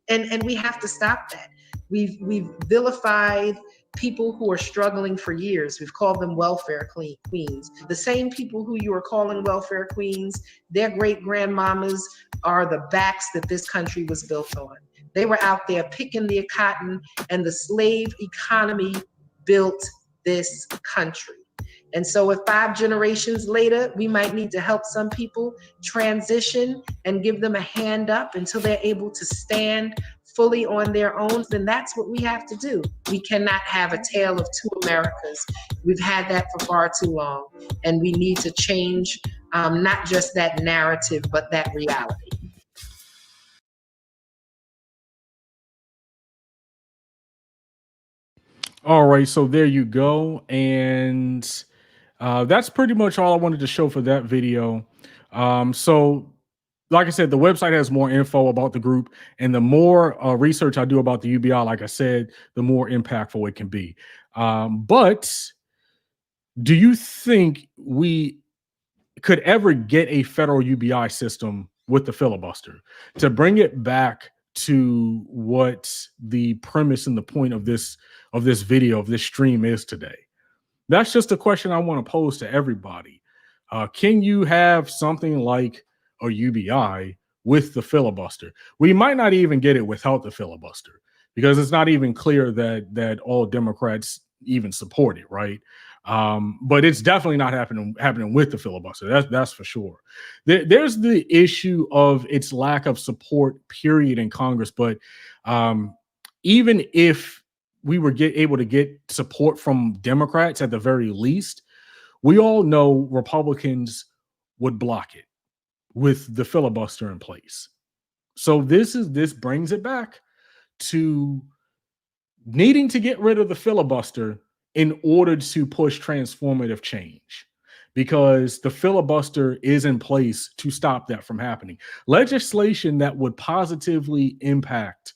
and we have to stop that. We've vilified people who are struggling for years. We've called them welfare queens. The same people who you are calling welfare queens, their great grandmamas are the backs that this country was built on. They were out there picking the cotton, and the slave economy built this country. And so if 5 generations later, we might need to help some people transition and give them a hand up until they're able to stand fully on their own, then that's what we have to do. We cannot have a tale of two Americas. We've had that for far too long. And we need to change not just that narrative, but that reality. All right, so there you go. And that's pretty much all I wanted to show for that video. So like I said, the website has more info about the group, and the more research I do about the UBI, like I said, the more impactful it can be. But do you think we could ever get a federal UBI system with the filibuster to bring it back to what the premise and the point of this video, of this stream is today? That's just a question I want to pose to everybody. Can you have something like a UBI with the filibuster? We might not even get it without the filibuster, because it's not even clear that all Democrats even support it, right? But it's definitely not happening with the filibuster. That's for sure. There's the issue of its lack of support, period, in Congress. But even if we were able to get support from Democrats at the very least, we all know Republicans would block it with the filibuster in place. So this brings it back to needing to get rid of the filibuster in order to push transformative change, because the filibuster is in place to stop that from happening. Legislation that would positively impact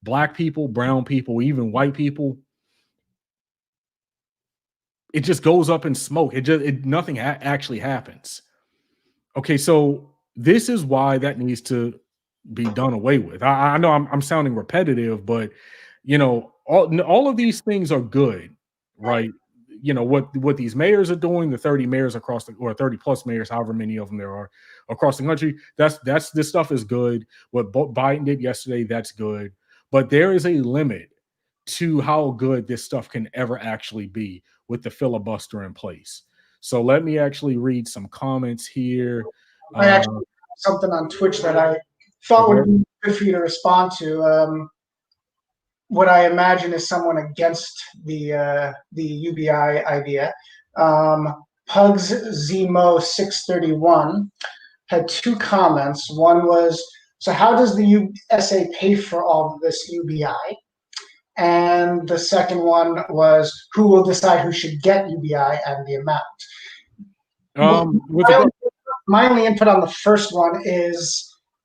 Black people, brown people, even white people, it just goes up in smoke. Nothing actually happens. Okay, so this is why that needs to be done away with. I know I'm sounding repetitive, but all of these things are good, right? What these mayors are doing, the 30 mayors or 30 plus mayors, however many of them there are across the country. This stuff is good. What Biden did yesterday, that's good. But there is a limit to how good this stuff can ever actually be with the filibuster in place. So let me actually read some comments here. I actually have something on Twitch that I thought would be good for you to respond to. What I imagine is someone against the UBI idea. Pugs Zemo 631 had two comments. One was, so how does the USA pay for all of this UBI? And the second one was, who will decide who should get UBI and the amount? My only input on the first one is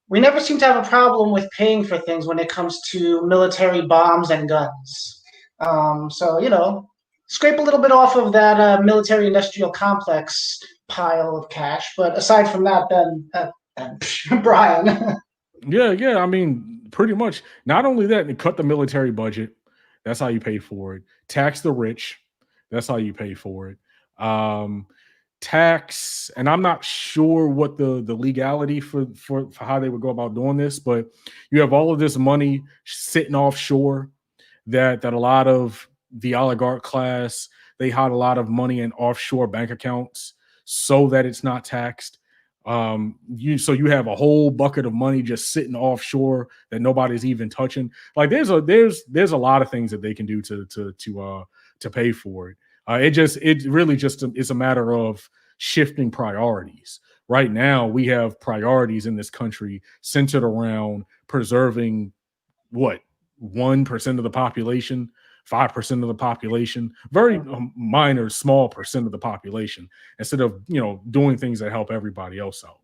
we never seem to have a problem with paying for things when it comes to military bombs and guns. So, scrape a little bit off of that military industrial complex pile of cash. But aside from that, then Brian. Yeah. I mean, pretty much. Not only that, they cut the military budget. That's how you pay for it. Tax the rich. That's how you pay for it. Tax, and I'm not sure what the legality for how they would go about doing this, but you have all of this money sitting offshore that a lot of the oligarch class, they hide a lot of money in offshore bank accounts so that it's not taxed. You have a whole bucket of money just sitting offshore that nobody's even touching. Like there's a lot of things that they can do to pay for it. It really just is a matter of shifting priorities. Right now, we have priorities in this country centered around preserving 1% of the population, 5% of the population, very minor, small percent of the population, instead of doing things that help everybody else out.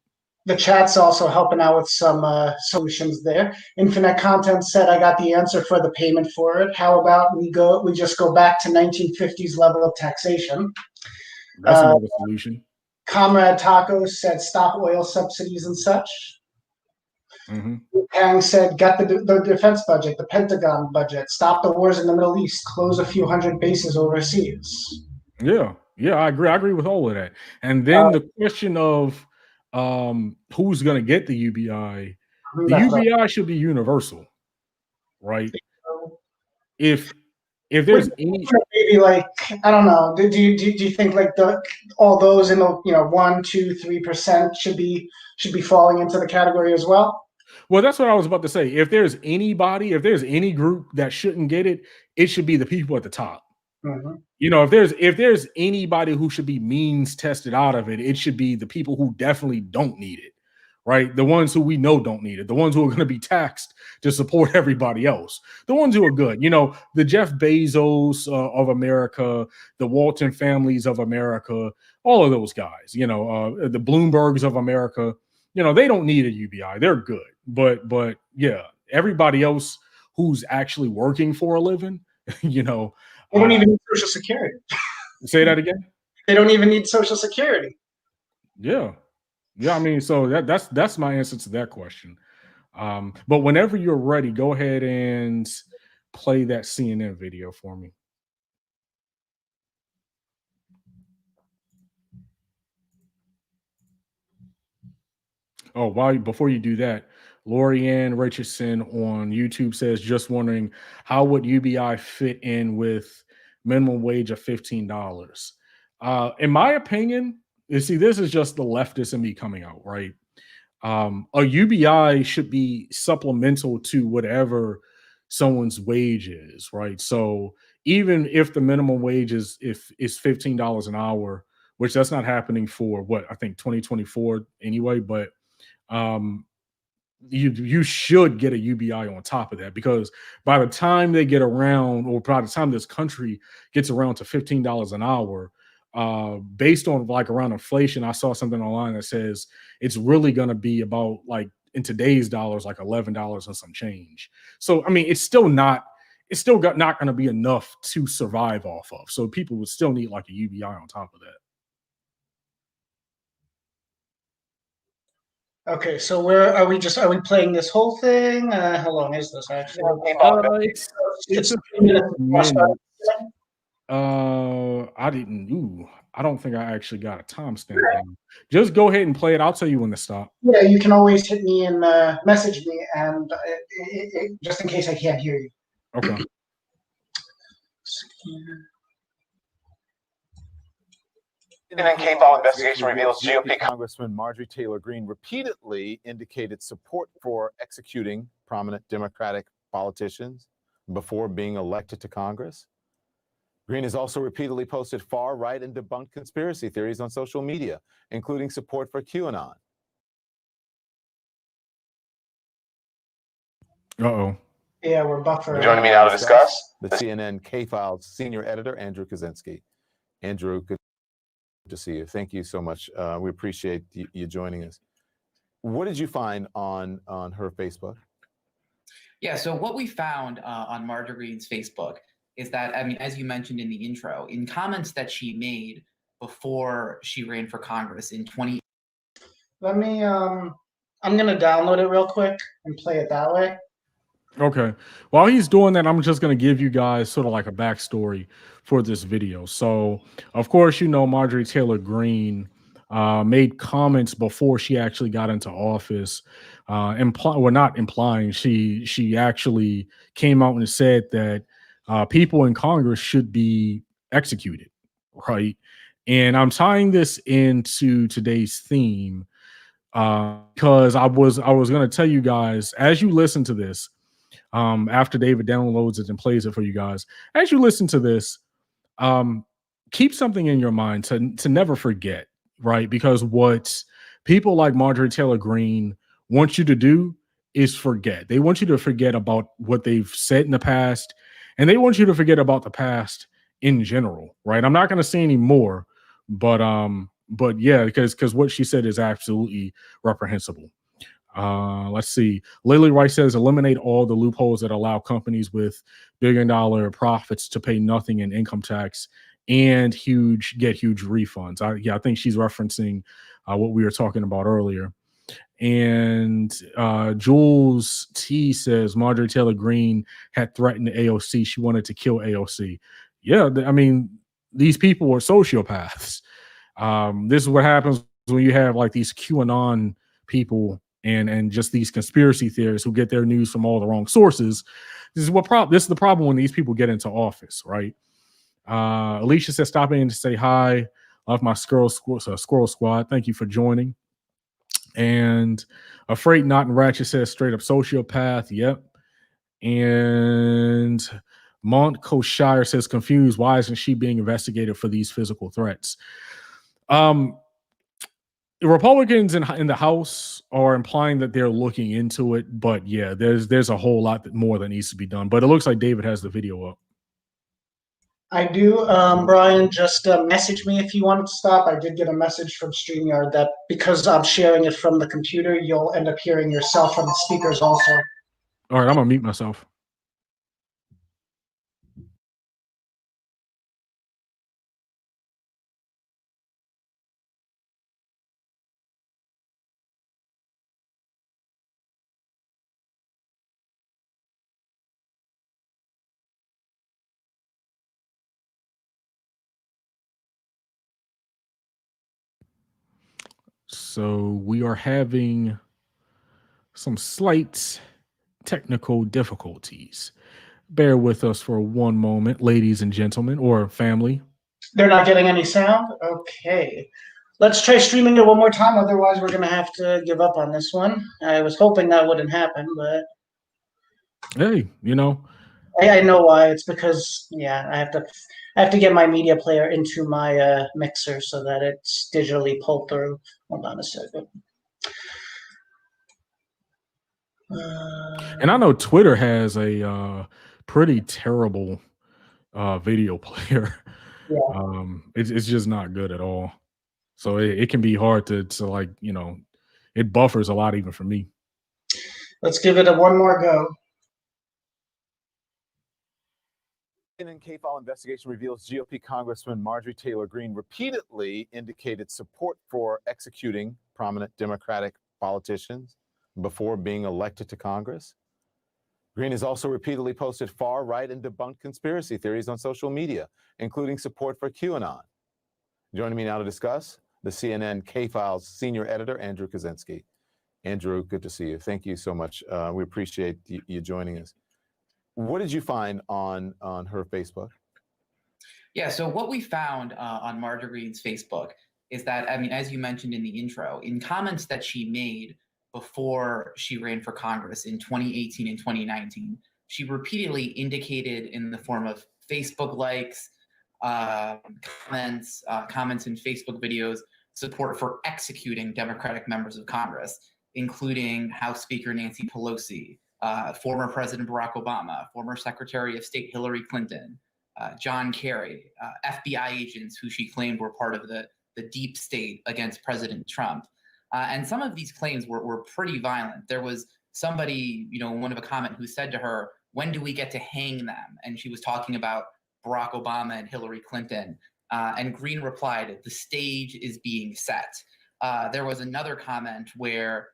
The chat's also helping out with some solutions there. Infinite Content said, I got the answer for the payment for it. How about we just go back to 1950s level of taxation? That's another solution. Comrade Tacos said, stop oil subsidies and such. Mm-hmm. Kang said, get the defense budget, the Pentagon budget, stop the wars in the Middle East, close a few hundred bases overseas. Yeah, I agree with all of that. And then the question of who's going to get the UBI? The UBI should be universal, right? If there's any, maybe like, I don't know, do you think like all those in the 1%, 2%, 3% should be falling into the category as well? Well, that's what I was about to say. If there's any group that shouldn't get it, it should be the people at the top. Mm-hmm. If there's anybody who should be means tested out of it, it should be the people who definitely don't need it, right? The ones who we know don't need it, the ones who are going to be taxed to support everybody else, the ones who are good, the Jeff Bezos of America, the Walton families of America, all of those guys, the Bloombergs of America, they don't need a UBI. They're good. But yeah, everybody else who's actually working for a living, they don't even need Social Security. Say that again? They don't even need Social Security. Yeah. I mean, so that's my answer to that question. But whenever you're ready, go ahead and play that CNN video for me. Oh, before you do that, Lorianne Richardson on YouTube says, just wondering, how would UBI fit in with minimum wage of $15? In my opinion, you see, this is just the leftist in me coming out, right? A UBI should be supplemental to whatever someone's wage is, right? So even if the minimum wage is $15 an hour, which that's not happening for what I think 2024 anyway, but um, you should get a UBI on top of that, because by the time they get around, or by the time this country gets around to $15 an hour, based on like around inflation, I saw something online that says it's really going to be about, like, in today's dollars, like $11 and some change. So I mean, it's still not not going to be enough to survive off of. So people would still need like a UBI on top of that. Okay, so where are we? Are we playing this whole thing? How long is this actually? It's a 3 minutes. minute. I didn't. I don't think I actually got a timestamp. Just go ahead and play it. I'll tell you when to stop. Yeah, you can always hit me and message me, and just in case I can't hear you. Okay. CNN K-File investigation reveals GOP Congressman Marjorie Taylor Greene repeatedly indicated support for executing prominent Democratic politicians before being elected to Congress. Greene has also repeatedly posted far-right and debunked conspiracy theories on social media, including support for QAnon. Uh-oh. Yeah, we're buffering. Joining me now to discuss the CNN K-File's senior editor, Andrew Kaczynski. Andrew, good to see you. Thank you so much. We appreciate you joining us. What did you find on her Facebook? Yeah, so what we found on Marjorie's Facebook is that, I mean, as you mentioned in the intro, in comments that she made before she ran for Congress in 20. Let me, I'm going to download it real quick and play it that way. Okay. While he's doing that, I'm just going to give you guys sort of like a backstory for this video. So, of course, you know, Marjorie Taylor Greene made comments before she actually got into office, not implying, she actually came out and said that people in Congress should be executed, right? And I'm tying this into today's theme because I was going to tell you guys, as you listen to this, after David downloads it and plays it for you guys, as you listen to this, keep something in your mind to never forget, right? Because what people like Marjorie Taylor Greene want you to do is forget. They want you to forget about what they've said in the past, and they want you to forget about the past in general, right? I'm not going to say any more, but yeah, because what she said is absolutely reprehensible. Let's see. Lily Rice says eliminate all the loopholes that allow companies with billion-dollar profits to pay nothing in income tax and get huge refunds. I think she's referencing what we were talking about earlier. And Jules T says Marjorie Taylor Greene had threatened AOC. She wanted to kill AOC. Yeah, I mean, these people are sociopaths. This is what happens when you have like these QAnon people and just these conspiracy theorists who get their news from all the wrong sources. This is the problem when these people get into office, right? Alicia says, stop in to say hi. Love my squirrel squad. Thank you for joining. And Afraid Not and Ratchet says straight up sociopath. Yep. And Montcoshire says confused. Why isn't she being investigated for these physical threats? The Republicans in the House are implying that they're looking into it, but yeah, there's a whole lot more that needs to be done. But it looks like David has the video up. I do. Brian, just message me if you want to stop. I did get a message from StreamYard that because I'm sharing it from the computer, you'll end up hearing yourself from the speakers also. All right, I'm gonna mute myself. So we are having some slight technical difficulties. Bear with us for one moment, ladies and gentlemen, or family. They're not getting any sound? Okay. Let's try streaming it one more time, otherwise we're going to have to give up on this one. I was hoping that wouldn't happen, but... Hey, I know why. It's because, yeah, I have to get my media player into my mixer so that it's digitally pulled through. Hold on a second. and I know Twitter has a pretty terrible video player. Yeah. It's just not good at all. So it can be hard to like, it buffers a lot even for me. Let's give it one more go. And K-file investigation reveals GOP Congressman Marjorie Taylor Greene repeatedly indicated support for executing prominent Democratic politicians before being elected to Congress. Greene has also repeatedly posted far-right and debunked conspiracy theories on social media, including support for QAnon. Joining me now to discuss, the CNN K-Files senior editor, Andrew Kaczynski. Andrew, good to see you. Thank you so much. We appreciate you joining us. What did you find on her Facebook? Yeah, so what we found on Marjorie's Facebook is that, I mean, as you mentioned in the intro, in comments that she made before she ran for Congress in 2018 and 2019, she repeatedly indicated in the form of Facebook likes, comments in Facebook videos, support for executing Democratic members of Congress, including House Speaker Nancy Pelosi, former President Barack Obama, former Secretary of State Hillary Clinton, John Kerry, FBI agents who she claimed were part of the deep state against President Trump. And some of these claims were pretty violent. There was somebody, one of a comment who said to her, "When do we get to hang them?" And she was talking about Barack Obama and Hillary Clinton. And Greene replied, "The stage is being set." There was another comment where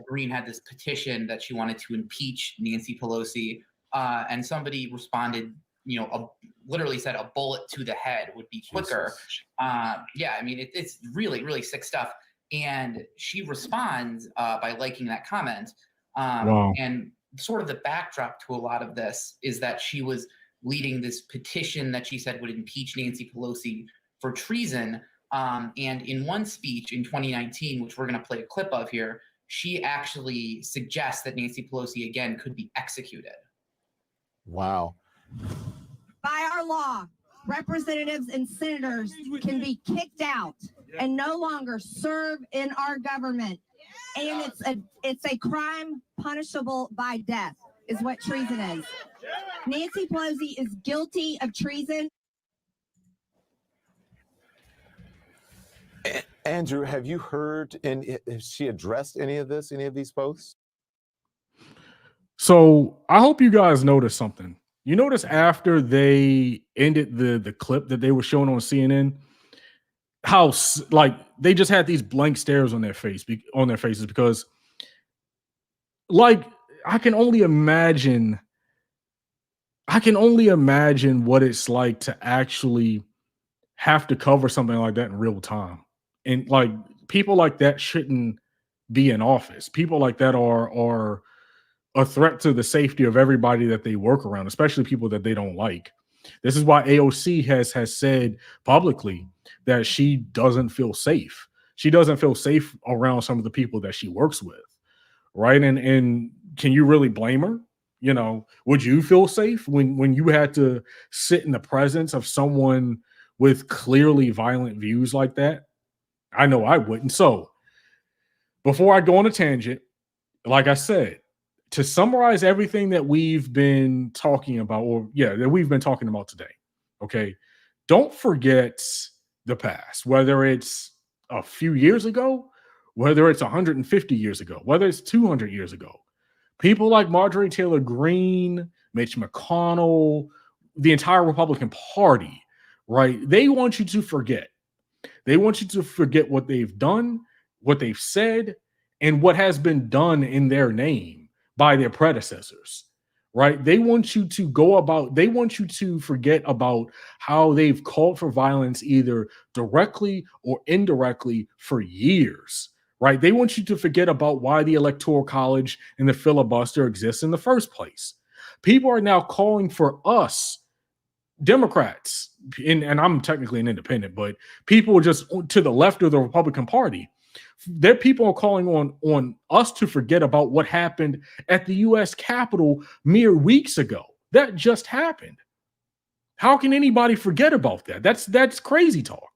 Greene had this petition that she wanted to impeach Nancy Pelosi, and somebody responded, literally said a bullet to the head would be quicker. Yeah, I mean, it's really, really sick stuff. And she responds by liking that comment. Wow. And sort of the backdrop to a lot of this is that she was leading this petition that she said would impeach Nancy Pelosi for treason. And in one speech in 2019, which we're going to play a clip of here, she actually suggests that Nancy Pelosi, again, could be executed. Wow. By our law, representatives and senators can be kicked out and no longer serve in our government. And it's a crime punishable by death, is what treason is. Nancy Pelosi is guilty of treason. Andrew, have you heard, and has she addressed any of this, any of these posts? So I hope you guys noticed something. You notice after they ended the clip that they were showing on CNN, how like they just had these blank stares on their faces because, like, I can only imagine what it's like to actually have to cover something like that in real time. And like people like that shouldn't be in office. People like that are a threat to the safety of everybody that they work around, especially people that they don't like. This is why AOC has said publicly that she doesn't feel safe. She doesn't feel safe around some of the people that she works with, right? And can you really blame her? Would you feel safe when you had to sit in the presence of someone with clearly violent views like that? I know I wouldn't. So before I go on a tangent, like I said, to summarize everything that we've been talking about, that we've been talking about today, okay, don't forget the past, whether it's a few years ago, whether it's 150 years ago, whether it's 200 years ago. People like Marjorie Taylor Greene, Mitch McConnell, the entire Republican Party, right? They want you to forget. They want you to forget what they've done, what they've said, and what has been done in their name by their predecessors, right? They want you to forget about how they've called for violence either directly or indirectly for years, right? They want you to forget about why the Electoral College and the filibuster exists in the first place. People are now calling for us, Democrats, and I'm technically an independent, but people just to the left of the Republican Party, their people are calling on us to forget about what happened at the U.S. Capitol mere weeks ago. That just happened. How can anybody forget about that? That's crazy talk.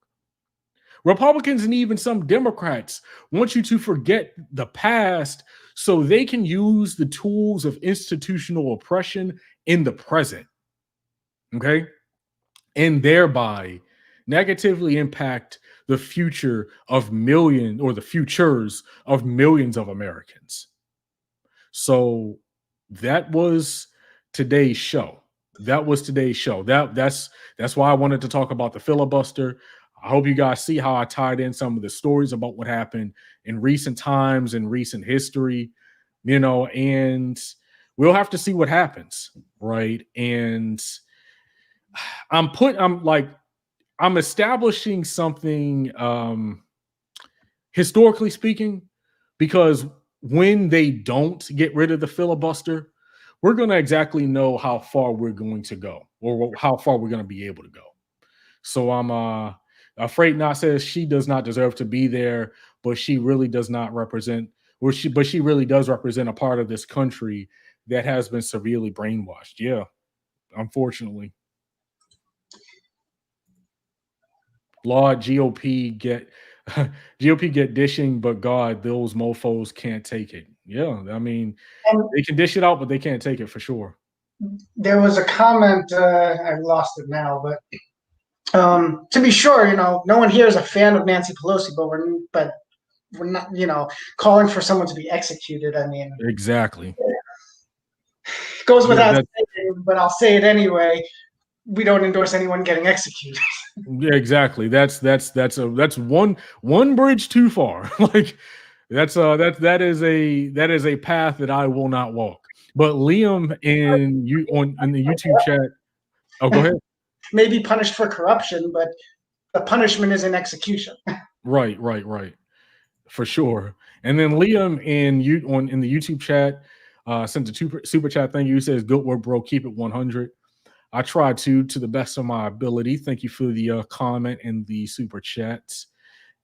Republicans and even some Democrats want you to forget the past so they can use the tools of institutional oppression in the present. Okay? And thereby negatively impact the future of millions or the futures of millions of Americans. So that was today's show. That's why I wanted to talk about the filibuster. I hope you guys see how I tied in some of the stories about what happened in recent times and recent history, and we'll have to see what happens, right? And I'm establishing something historically speaking, because when they don't get rid of the filibuster, we're going to exactly know how far we're going to go or how far we're going to be able to go. So I'm afraid not says she does not deserve to be there, but she really does not represent, but she really does represent a part of this country that has been severely brainwashed. Yeah, unfortunately. Lord, GOP get dishing, but God, those mofos can't take it. Yeah, I mean, they can dish it out, but they can't take it for sure. There was a comment, I lost it now, but to be sure, no one here is a fan of Nancy Pelosi, but we're not, calling for someone to be executed. I mean, exactly. It goes without saying, but I'll say it anyway. We don't endorse anyone getting executed. Yeah, exactly. That's one bridge too far. Like that is a path that I will not walk. But Liam in the YouTube chat. Oh, go ahead. May be punished for corruption, but the punishment is in execution. Right. For sure. And then Liam in the YouTube chat sent a super chat. Thank you. He says, "Good work, bro. Keep it 100." I try to the best of my ability. Thank you for the comment and the super chats.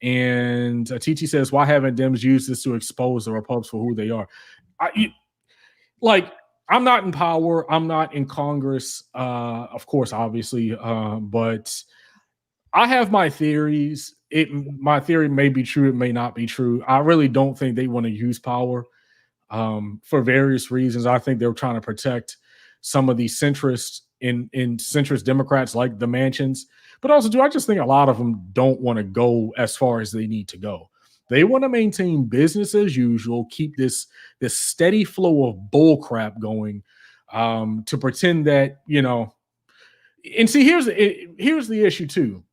And TT says, "Why haven't Dems used this to expose the Republicans for who they are?" I'm not in power. I'm not in Congress, of course, obviously, but I have my theories. My theory may be true. It may not be true. I really don't think they want to use power for various reasons. I think they're trying to protect some of these centrist centrist Democrats like the Mansions, but also I just think a lot of them don't want to go as far as they need to go. They want to maintain business as usual, keep this steady flow of bull crap going, to pretend that, and see, here's the issue too.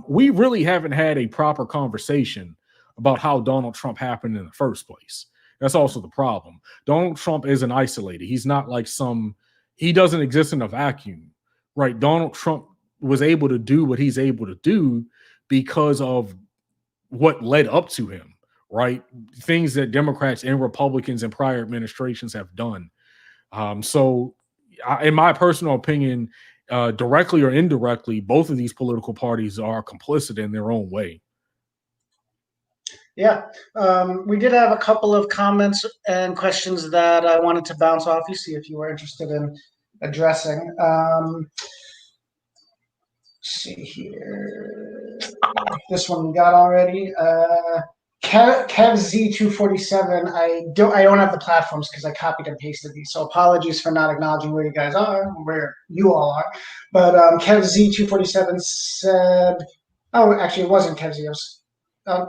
We really haven't had a proper conversation about how Donald Trump happened in the first place. That's also the problem. Donald Trump isn't isolated. He's not like he doesn't exist in a vacuum, right? Donald Trump was able to do what he's able to do because of what led up to him, right? Things that Democrats and Republicans and prior administrations have done. In my personal opinion, directly or indirectly, both of these political parties are complicit in their own way. Yeah, we did have a couple of comments and questions that I wanted to bounce off you, see if you were interested in addressing. Let's see here. This one we got already. KevZ247. I don't have the platforms because I copied and pasted these, so apologies for not acknowledging where you guys are, where you all are. But KevZ247 said, oh, actually, it wasn't KevZ.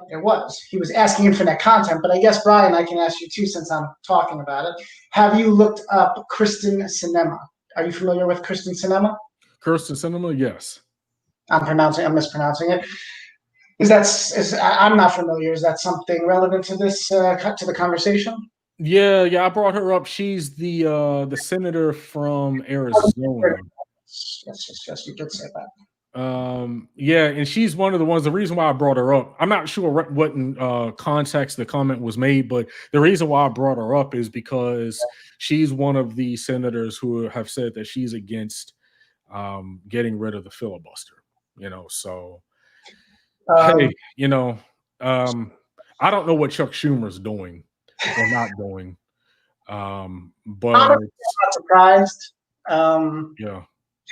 It was. He was asking infinite content, but I guess, Brian, I can ask you too since I'm talking about it. Have you looked up Kristen Sinema? Are you familiar with Kristen Sinema? Kristen Sinema, yes. I'm mispronouncing it. I'm not familiar. Is that something relevant to this to the conversation? Yeah, I brought her up. She's the senator from Arizona. Yes, you did say that. Yeah, and she's one of the ones. The reason why I brought her up, I'm not sure what context the comment was made, but the reason why I brought her up is because she's one of the senators who have said that she's against getting rid of the filibuster. So Um, hey, I don't know what Chuck Schumer's doing or not doing, but I'm not surprised. yeah,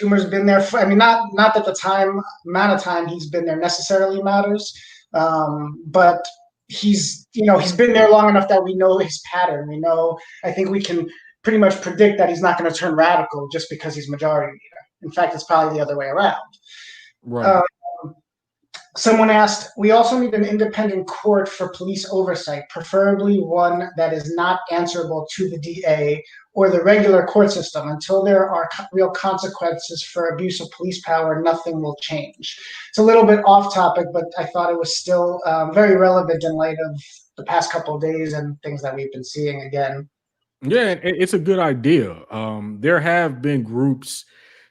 Schumer's been there for, I mean, not that the amount of time he's been there necessarily matters, but he's been there long enough that we know his pattern. I think we can pretty much predict that he's not going to turn radical just because he's majority leader. In fact, it's probably the other way around. right. Someone asked, we also need an independent court for police oversight, preferably one that is not answerable to the DA or the regular court system. Until there are real consequences for abuse of police power, nothing will change. It's a little bit off topic, but I thought it was still very relevant in light of the past couple of days and things that we've been seeing again. Yeah, it's a good idea. There have been groups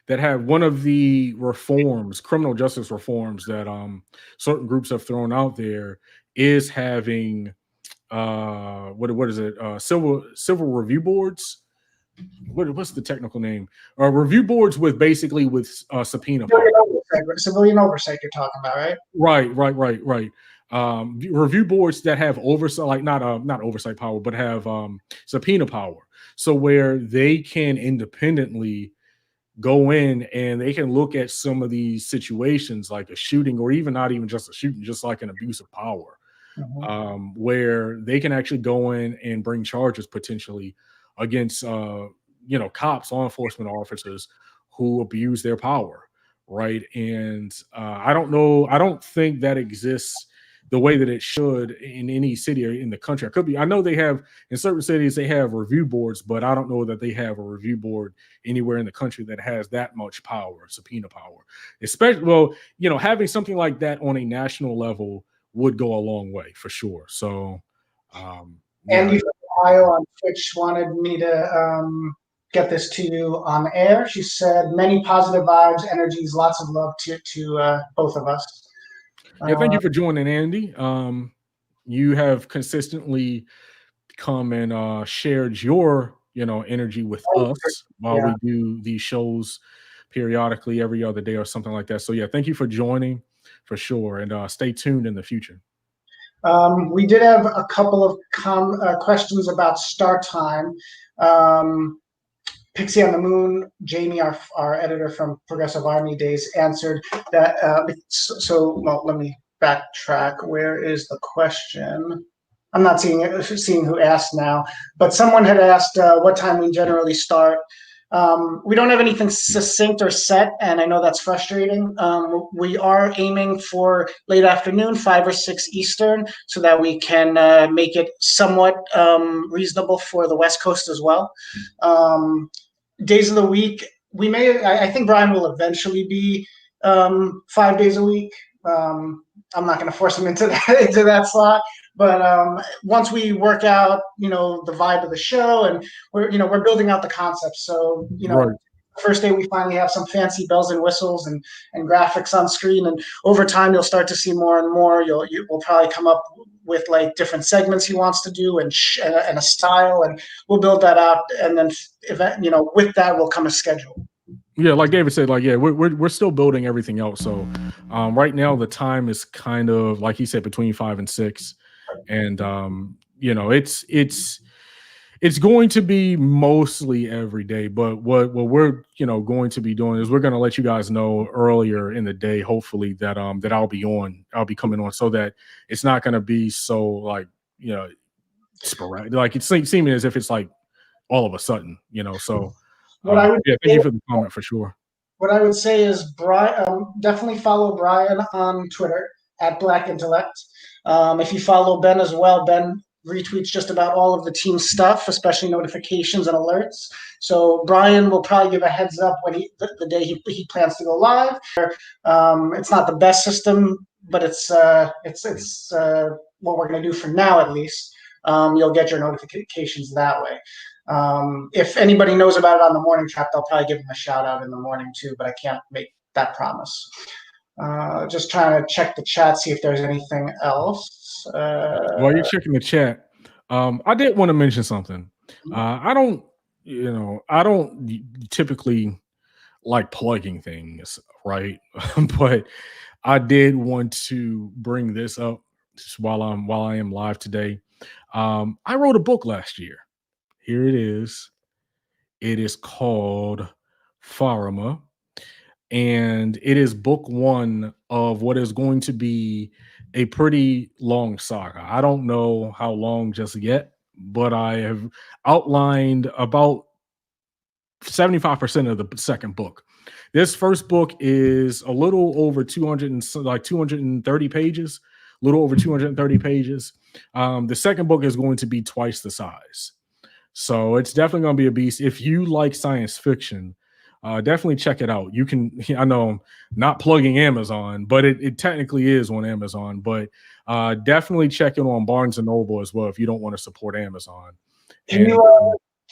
that have one of the reforms, criminal justice reforms that certain groups have thrown out there is having what is it? Civil review boards. What's the technical name? Review boards with basically with subpoena power. Civilian oversight you're talking about, right? Right. Review boards that have oversight, like not oversight power, but have subpoena power. So where they can independently go in and they can look at some of these situations like a shooting, or even not even just a shooting, just like an abuse of power, where they can actually go in and bring charges potentially against cops, law enforcement officers who abuse their power, right? And I don't think that exists the way that it should in any city or in the country. I know they have in certain cities, they have review boards, but I don't know that they have a review board anywhere in the country that has that much power, subpoena power. Especially, having something like that on a national level would go a long way for sure. So, Andy from Ohio on Twitch wanted me to get this to you on air. She said, many positive vibes, energies, lots of love to both of us. Yeah, thank you for joining, Andy. You have consistently come and shared your, energy with us while we do these shows periodically every other day or something like that. So yeah, thank you for joining for sure, and stay tuned in the future. We did have a couple of questions about start time. Pixie on the Moon, Jamie, our editor from Progressive Army Days, answered that. Well, let me backtrack. Where is the question? I'm not seeing who asked now, but someone had asked what time we generally start. We don't have anything succinct or set, and I know that's frustrating. We are aiming for late afternoon, 5 or 6 Eastern, so that we can make it somewhat reasonable for the West Coast as well. Days of the week, I think Brian will eventually be 5 days a week. I'm not going to force him into that slot. But once we work out, the vibe of the show, and we're building out the concept. So, right. First day we finally have some fancy bells and whistles and graphics on screen, and over time you'll start to see more and more. We'll probably come up with like different segments he wants to do and a style, and we'll build that out. And then, with that will come a schedule. Yeah, like David said, we're still building everything out. So right now the time is kind of like he said between 5 and 6. And it's going to be mostly every day, but what we're going to be doing is we're going to let you guys know earlier in the day, hopefully, that I'll be coming on, so that it's not going to be so sporadic, like it's seeming as if it's like all of a sudden, so thank you for the comment for sure. What I would say is, Brian, definitely follow Brian on Twitter at Black Intellect. If you follow Ben as well, Ben retweets just about all of the team stuff, especially notifications and alerts. So Brian will probably give a heads up when the day he plans to go live. It's not the best system, but it's what we're going to do for now, at least. You'll get your notifications that way. If anybody knows about it on the morning trap, they'll probably give him a shout out in the morning too, but I can't make that promise. Just trying to check the chat, see if there's anything else. While you're checking the chat, I did want to mention something. I don't typically like plugging things, right? But I did want to bring this up just while I am live today. I wrote a book last year. Here it is. It is called Pharma, and it is book one of what is going to be a pretty long saga. I don't know how long just yet, but I have outlined about 75% of the second book. This first book is a little over 230 pages, a little over 230 pages. The second book is going to be twice the size. So it's definitely going to be a beast. If you like science fiction, definitely check it out. You can, I know I'm not plugging Amazon, but it technically is on Amazon, but definitely check it on Barnes and Noble as well if you don't want to support Amazon. Can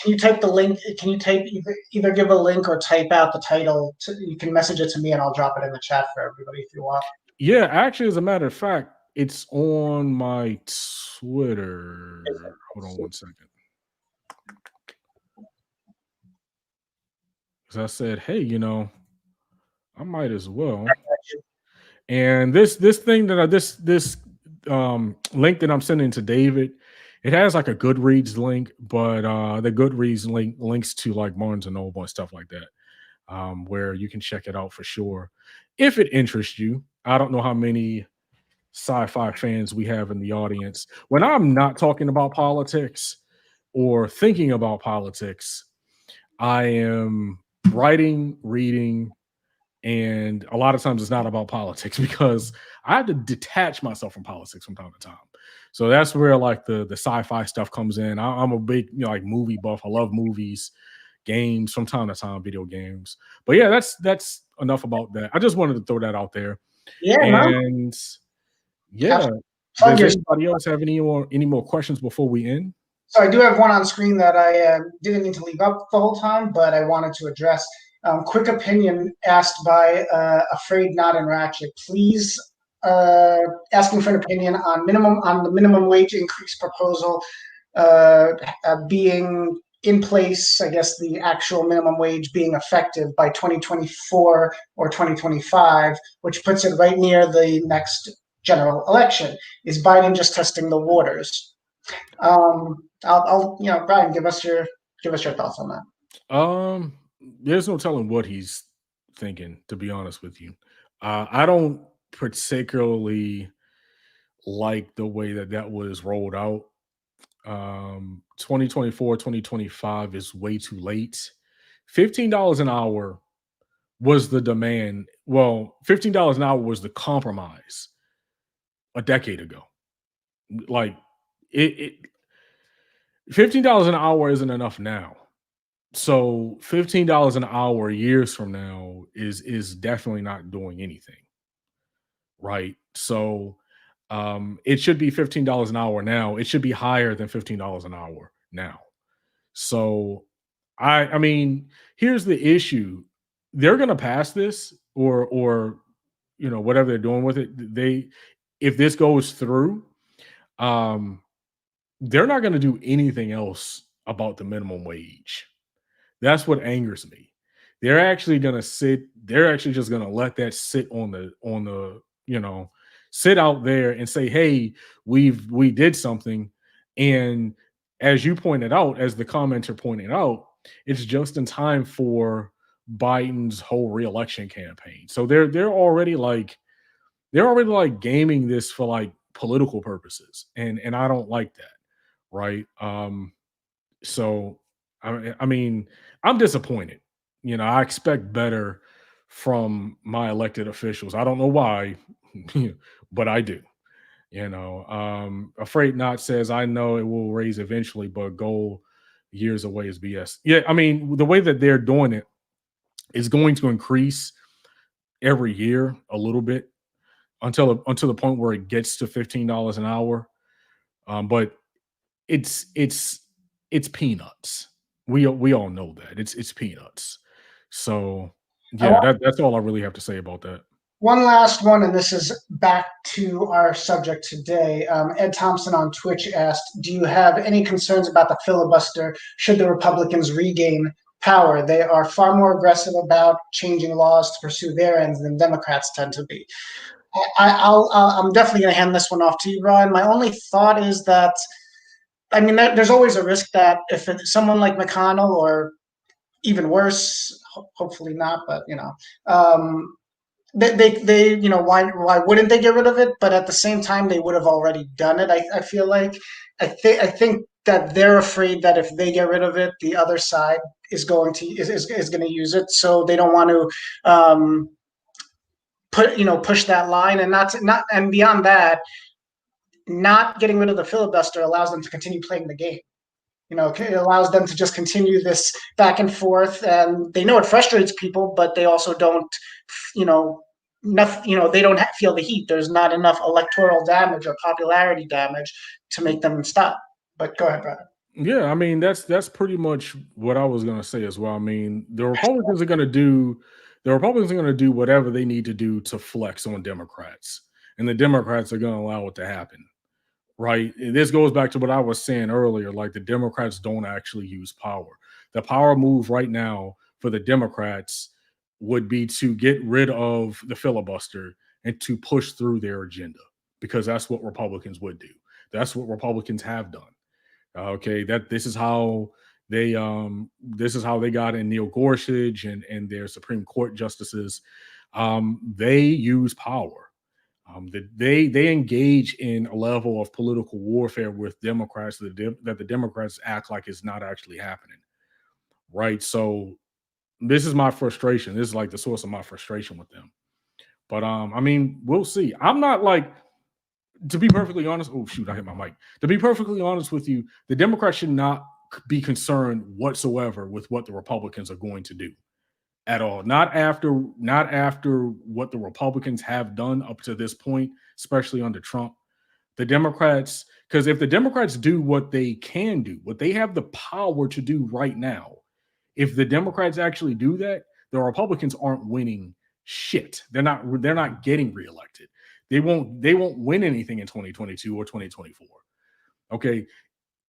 you type the link? Can you type either give a link or type out the title? You can message it to me and I'll drop it in the chat for everybody if you want. Yeah, actually, as a matter of fact, it's on my Twitter. Hold on one second. Because I said, hey, I might as well. And this thing that this link that I'm sending to David, it has like a Goodreads link, but the Goodreads link links to like Barnes and Noble and stuff like that, where you can check it out for sure if it interests you. I don't know how many sci-fi fans we have in the audience. When I'm not talking about politics or thinking about politics, I am writing, reading, and a lot of times it's not about politics because I have to detach myself from politics from time to time. So that's where like the sci-fi stuff comes in. I'm a big like movie buff. I love movies, games, from time to time, video games. But yeah, that's enough about that. I just wanted to throw that out there. Yeah, and yeah. Does anybody else have any more questions before we end? So I do have one on screen that I didn't need to leave up the whole time, but I wanted to address. Quick opinion asked by Afraid Not in Ratchet. Please, asking for an opinion on the minimum wage increase proposal being in place. I guess the actual minimum wage being effective by 2024 or 2025, which puts it right near the next general election. Is Biden just testing the waters? Brian, give us your thoughts on that. There's no telling what he's thinking, to be honest with you. I don't particularly like the way that was rolled out. 2024, 2025 is way too late. $15 an hour was the demand. Well, $15 an hour was the compromise a decade ago. Like $15 an hour isn't enough now. So $15 an hour years from now is definitely not doing anything, right? So it should be $15 an hour now. It should be higher than $15 an hour now. So I mean, here's the issue: they're going to pass this, or whatever they're doing with it. If this goes through, they're not going to do anything else about the minimum wage. That's what angers me. They're actually just going to let that sit on the sit out there and say, hey, we did something. And as you pointed out, as the commenter pointed out, it's just in time for Biden's whole reelection campaign. So they're already like gaming this for like political purposes. And I don't like that. Right. So I mean, I'm disappointed. I expect better from my elected officials. I don't know why, but I do. Afraid Not says, I know it will raise eventually, but goal years away is BS. Yeah, I mean, the way that they're doing it is going to increase every year a little bit until the point where it gets to $15 an hour. But it's peanuts. We all know that it's peanuts. So yeah, that's all I really have to say about that. One last one, and this is back to our subject today. Ed Thompson on Twitch asked, do you have any concerns about the filibuster should the Republicans regain power, they are far more aggressive about changing laws to pursue their ends than Democrats tend to be. I'm definitely going to hand this one off to you, Brian. My only thought is that, I mean, there's always a risk that if someone like McConnell, or even worse, hopefully not, but they why wouldn't they get rid of it? But at the same time, they would have already done it. I feel like I think that they're afraid that if they get rid of it, the other side is going to use it. So they don't want to push that line, and and beyond that, not getting rid of the filibuster allows them to continue playing the game. It allows them to just continue this back and forth, and they know it frustrates people, but they also don't, they don't feel the heat. There's not enough electoral damage or popularity damage to make them stop. But go ahead, brother. Yeah, I mean, that's pretty much what I was going to say as well. I mean, the Republicans are going to do whatever they need to do to flex on Democrats, and the Democrats are going to allow it to happen. Right. And this goes back to what I was saying earlier. Like, the Democrats don't actually use power. The power move right now for the Democrats would be to get rid of the filibuster and to push through their agenda, because that's what Republicans would do. That's what Republicans have done. Okay. This is how they got in Neil Gorsuch and their Supreme Court justices. They use power. They engage in a level of political warfare with Democrats that the Democrats act like it's not actually happening, right? So this is my frustration. This is like the source of my frustration with them. But I mean, we'll see. I'm not like, to be perfectly honest. Oh shoot, I hit my mic. To be perfectly honest with you, the Democrats should not be concerned whatsoever with what the Republicans are going to do. At all. Not after what the Republicans have done up to this point, especially under Trump. The Democrats, because if the Democrats do what they can do, what they have the power to do right now, if the Democrats actually do that, the Republicans aren't winning shit. They're not getting reelected. They won't win anything in 2022 or 2024. Okay.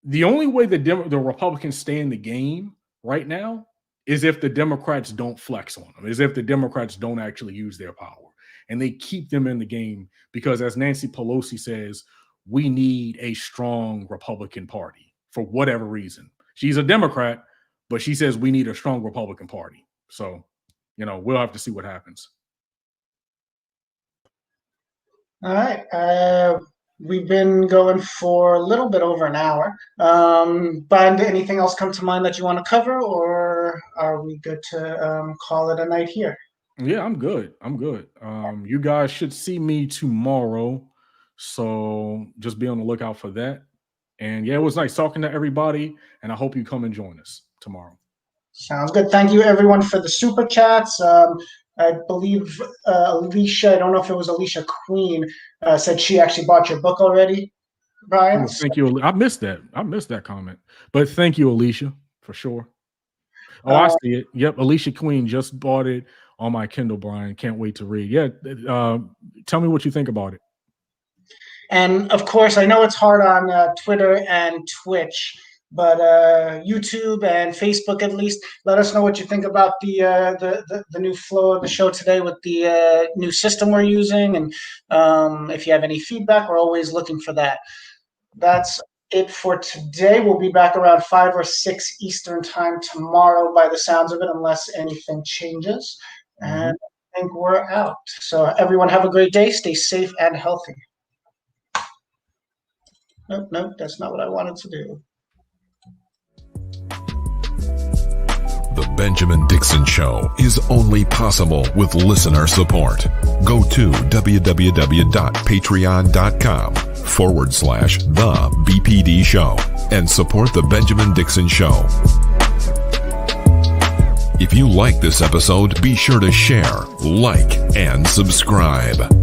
The only way the Republicans stay in the game right now is if the Democrats don't flex on them, is if the Democrats don't actually use their power, and they keep them in the game, because, as Nancy Pelosi says, we need a strong Republican Party for whatever reason. She's a Democrat, but she says we need a strong Republican Party. So, we'll have to see what happens. All right. We've been going for a little bit over an hour. Brian, did anything else come to mind that you want to cover, or are we good to call it a night here? Yeah, I'm good. You guys should see me tomorrow, so just be on the lookout for that. And yeah, it was nice talking to everybody, and I hope you come and join us tomorrow. Sounds good. Thank you, everyone, for the super chats. I believe Alicia, I don't know if it was Alicia Queen, said she actually bought your book already, Brian. Oh, thank you. I missed that comment. But thank you, Alicia, for sure. Oh, I see it. Yep, Alicia Queen just bought it on my Kindle, Brian. Can't wait to read. Yeah, tell me what you think about it. And, of course, I know it's hard on Twitter and Twitch, but YouTube and Facebook, at least, let us know what you think about the new flow of the show today with the new system we're using. And if you have any feedback, we're always looking for that. That's it for today. We'll be back around 5 or 6 Eastern time tomorrow, by the sounds of it, unless anything changes. And I think we're out. So everyone have a great day. Stay safe and healthy. Nope, that's not what I wanted to do. The Benjamin Dixon Show is only possible with listener support. Go to www.patreon.com/The BPD Show and support The Benjamin Dixon Show. If you like this episode, be sure to share, like, and subscribe.